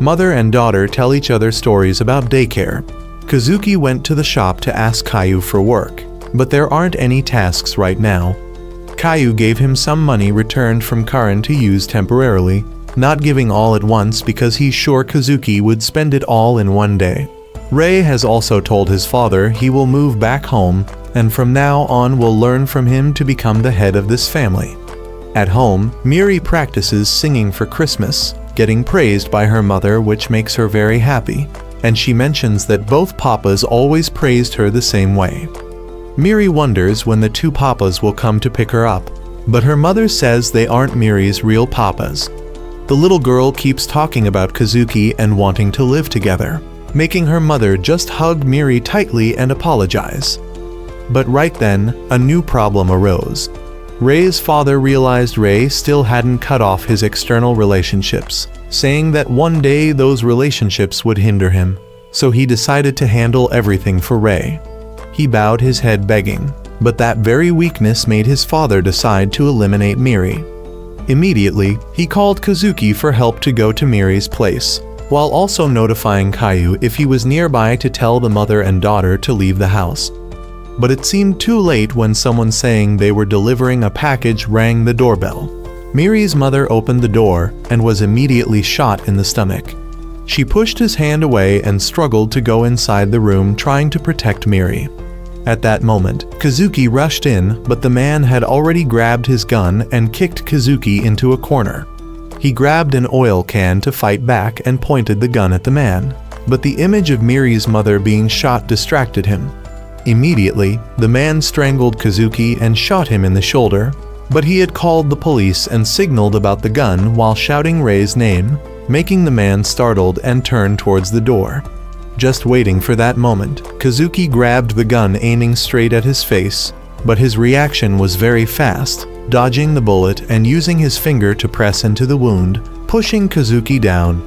Mother and daughter tell each other stories about daycare. Kazuki went to the shop to ask Caillou for work, but there aren't any tasks right now. Caillou gave him some money returned from Karin to use temporarily, not giving all at once because he's sure Kazuki would spend it all in one day. Rei has also told his father he will move back home, and from now on will learn from him to become the head of this family. At home, Miri practices singing for Christmas, getting praised by her mother, which makes her very happy, and she mentions that both papas always praised her the same way. Miri wonders when the two papas will come to pick her up, but her mother says they aren't Miri's real papas. The little girl keeps talking about Kazuki and wanting to live together, making her mother just hug Miri tightly and apologize. But right then, a new problem arose. Rei's father realized Rei still hadn't cut off his external relationships, saying that one day those relationships would hinder him, so he decided to handle everything for Rei. He bowed his head begging, but that very weakness made his father decide to eliminate Miri. Immediately, he called Kazuki for help to go to Miri's place, while also notifying Caillou if he was nearby to tell the mother and daughter to leave the house. But it seemed too late when someone saying they were delivering a package rang the doorbell. Miri's mother opened the door and was immediately shot in the stomach. She pushed his hand away and struggled to go inside the room trying to protect Miri. At that moment, Kazuki rushed in, but the man had already grabbed his gun and kicked Kazuki into a corner. He grabbed an oil can to fight back and pointed the gun at the man, but the image of Miri's mother being shot distracted him. Immediately, the man strangled Kazuki and shot him in the shoulder. but he had called the police and signaled about the gun while shouting Rei's name, making the man startled and turn towards the door. Just waiting for that moment, Kazuki grabbed the gun aiming straight at his face, but his reaction was very fast, dodging the bullet and using his finger to press into the wound, pushing Kazuki down.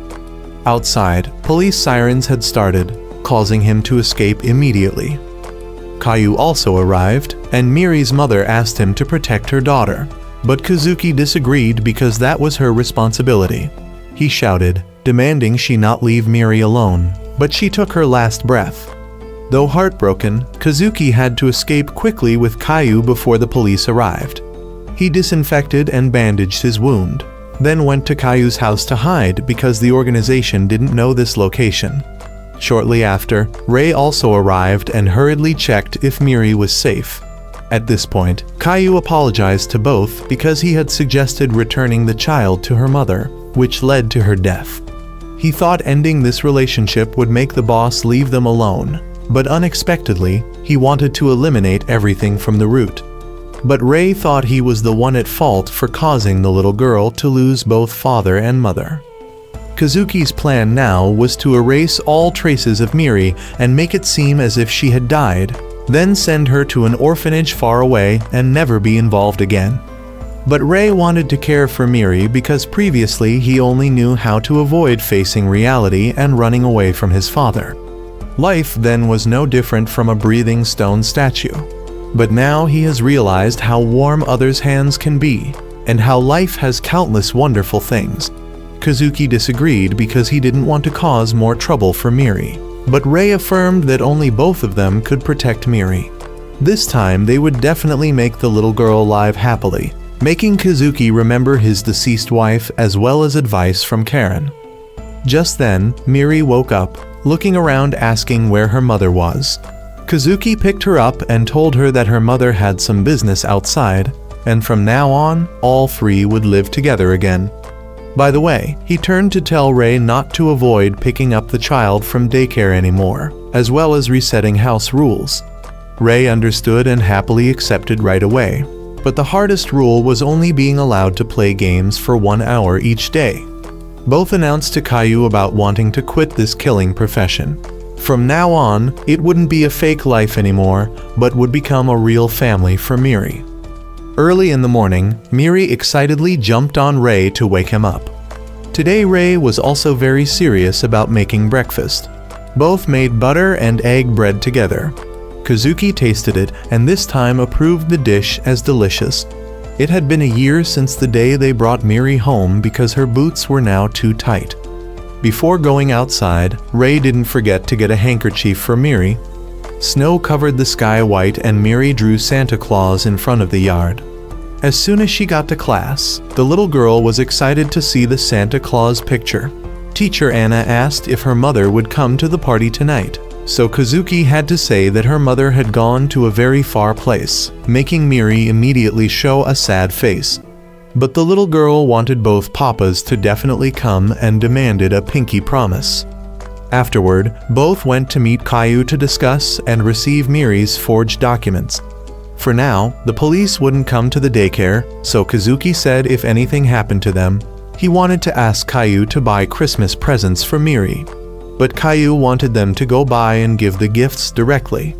Outside, police sirens had started, causing him to escape immediately. Caillou also arrived, and Miri's mother asked him to protect her daughter, but Kazuki disagreed because that was her responsibility. He shouted, demanding she not leave Miri alone, but she took her last breath. Though heartbroken, Kazuki had to escape quickly with Caillou before the police arrived. He disinfected and bandaged his wound, then went to Caillou's house to hide because the organization didn't know this location. Shortly after, Rei also arrived and hurriedly checked if Miri was safe. At this point, Caillou apologized to both because he had suggested returning the child to her mother, which led to her death. He thought ending this relationship would make the boss leave them alone, but unexpectedly, he wanted to eliminate everything from the root. But Rei thought he was the one at fault for causing the little girl to lose both father and mother. Kazuki's plan now was to erase all traces of Miri and make it seem as if she had died, then send her to an orphanage far away and never be involved again. But Rei wanted to care for Miri because previously he only knew how to avoid facing reality and running away from his father. Life then was no different from a breathing stone statue. But now he has realized how warm others' hands can be, and how life has countless wonderful things. Kazuki disagreed because he didn't want to cause more trouble for Miri, but Rei affirmed that only both of them could protect Miri. This time they would definitely make the little girl live happily, making Kazuki remember his deceased wife as well as advice from Karen. Just then, Miri woke up, looking around asking where her mother was. Kazuki picked her up and told her that her mother had some business outside, and from now on, all three would live together again. By the way, he turned to tell Rei not to avoid picking up the child from daycare anymore, as well as resetting house rules. Rei understood and happily accepted right away, but the hardest rule was only being allowed to play games for 1 hour each day. Both announced to Caillou about wanting to quit this killing profession. From now on, it wouldn't be a fake life anymore, but would become a real family for Miri. Early in the morning, Miri excitedly jumped on Rei to wake him up. Today Rei was also very serious about making breakfast. Both made butter and egg bread together. Kazuki tasted it and this time approved the dish as delicious. It had been a year since the day they brought Miri home because her boots were now too tight. Before going outside, Rei didn't forget to get a handkerchief for Miri. Snow covered the sky white and Miri drew Santa Claus in front of the yard. As soon as she got to class, the little girl was excited to see the Santa Claus picture. Teacher Anna asked if her mother would come to the party tonight, so Kazuki had to say that her mother had gone to a very far place, making Miri immediately show a sad face. But the little girl wanted both papas to definitely come and demanded a pinky promise. Afterward, both went to meet Caillou to discuss and receive Miri's forged documents. For now, the police wouldn't come to the daycare, so Kazuki said if anything happened to them, he wanted to ask Caillou to buy Christmas presents for Miri. But Caillou wanted them to go buy and give the gifts directly.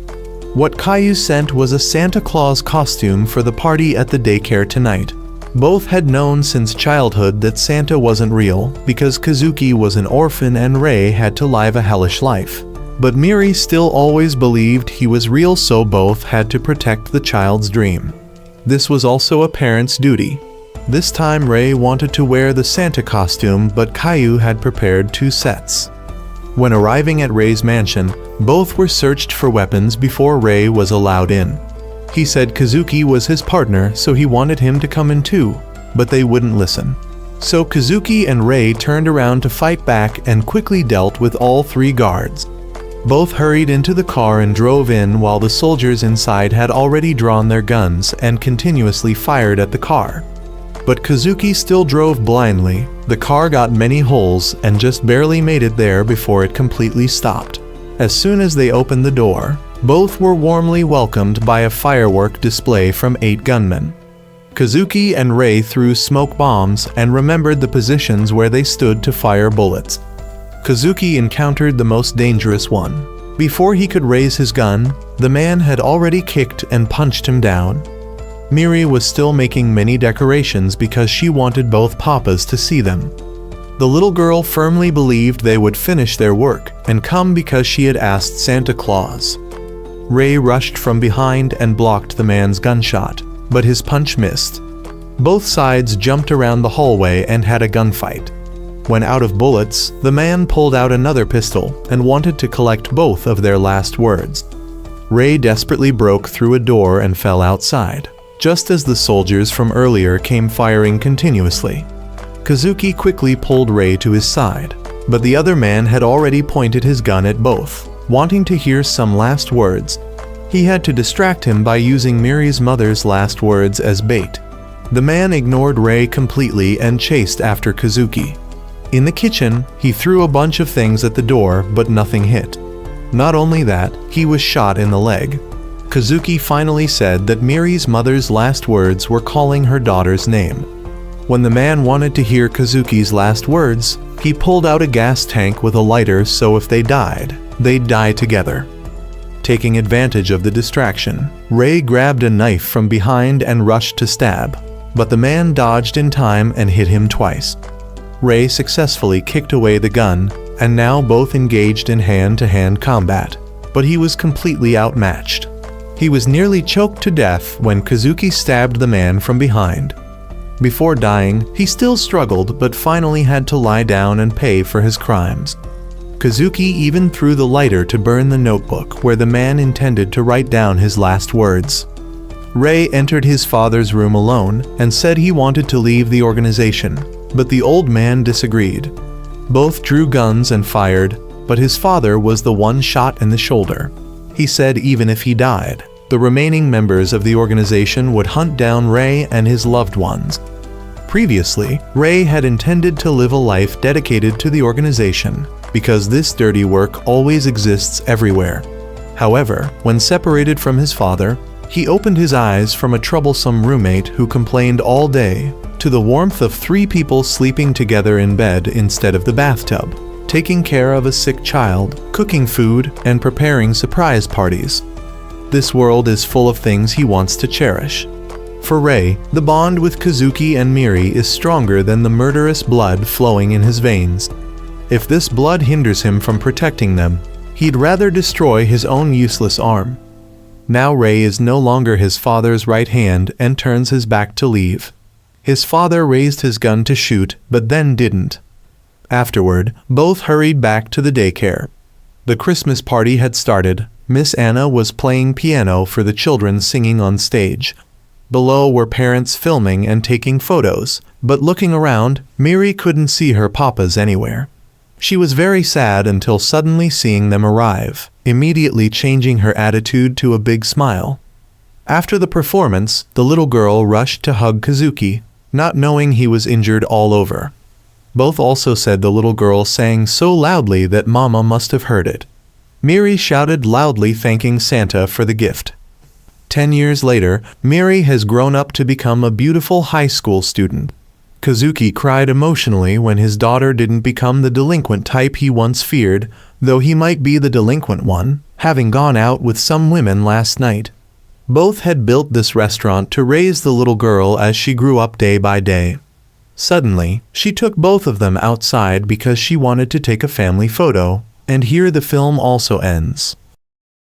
What Caillou sent was a Santa Claus costume for the party at the daycare tonight. Both had known since childhood that Santa wasn't real because Kazuki was an orphan and Rei had to live a hellish life. But Miri still always believed he was real, so both had to protect the child's dream. This was also a parent's duty. This time Rei wanted to wear the Santa costume, but Caillou had prepared 2 sets. When arriving at Rei's mansion, both were searched for weapons before Rei was allowed in. He said Kazuki was his partner, so he wanted him to come in too, but they wouldn't listen. So Kazuki and Rei turned around to fight back and quickly dealt with all 3 guards. Both hurried into the car and drove in while the soldiers inside had already drawn their guns and continuously fired at the car. But Kazuki still drove blindly. The car got many holes and just barely made it there before it completely stopped. As soon as they opened the door, both were warmly welcomed by a firework display from 8 gunmen. Kazuki and Rei threw smoke bombs and remembered the positions where they stood to fire bullets. Kazuki encountered the most dangerous one. Before he could raise his gun, the man had already kicked and punched him down. Miri was still making many decorations because she wanted both papas to see them. The little girl firmly believed they would finish their work and come because she had asked Santa Claus. Rei rushed from behind and blocked the man's gunshot, but his punch missed. Both sides jumped around the hallway and had a gunfight. When out of bullets, the man pulled out another pistol and wanted to collect both of their last words. Rei desperately broke through a door and fell outside, just as the soldiers from earlier came firing continuously. Kazuki quickly pulled Rei to his side, but the other man had already pointed his gun at both, wanting to hear some last words. He had to distract him by using Miri's mother's last words as bait. The man ignored Rei completely and chased after Kazuki. In the kitchen, he threw a bunch of things at the door, but nothing hit. Not only that, he was shot in the leg. Kazuki finally said that Miri's mother's last words were calling her daughter's name. When the man wanted to hear Kazuki's last words, he pulled out a gas tank with a lighter so if they died, they'd die together. Taking advantage of the distraction, Rei grabbed a knife from behind and rushed to stab, but the man dodged in time and hit him twice. Rei successfully kicked away the gun, and now both engaged in hand-to-hand combat, but he was completely outmatched. He was nearly choked to death when Kazuki stabbed the man from behind. Before dying, he still struggled but finally had to lie down and pay for his crimes. Kazuki even threw the lighter to burn the notebook where the man intended to write down his last words. Rei entered his father's room alone and said he wanted to leave the organization, but the old man disagreed. Both drew guns and fired, but his father was the one shot in the shoulder. He said even if he died, the remaining members of the organization would hunt down Rei and his loved ones. Previously, Rei had intended to live a life dedicated to the organization, because this dirty work always exists everywhere. However, when separated from his father, he opened his eyes from a troublesome roommate who complained all day, to the warmth of 3 people sleeping together in bed instead of the bathtub, taking care of a sick child, cooking food, and preparing surprise parties. This world is full of things he wants to cherish. For Rei, the bond with Kazuki and Miri is stronger than the murderous blood flowing in his veins. If this blood hinders him from protecting them, he'd rather destroy his own useless arm. Now Rei is no longer his father's right hand and turns his back to leave. His father raised his gun to shoot, but then didn't. Afterward, both hurried back to the daycare. The Christmas party had started. Miss Anna was playing piano for the children singing on stage. Below were parents filming and taking photos, but looking around, Miri couldn't see her papas anywhere. She was very sad until suddenly seeing them arrive, immediately changing her attitude to a big smile. After the performance, the little girl rushed to hug Kazuki, not knowing he was injured all over. Both also said the little girl sang so loudly that Mama must have heard it. Miri shouted loudly thanking Santa for the gift. 10 years later, Miri has grown up to become a beautiful high school student. Kazuki cried emotionally when his daughter didn't become the delinquent type he once feared, though he might be the delinquent one, having gone out with some women last night. Both had built this restaurant to raise the little girl as she grew up day by day. Suddenly, she took both of them outside because she wanted to take a family photo, and here the film also ends.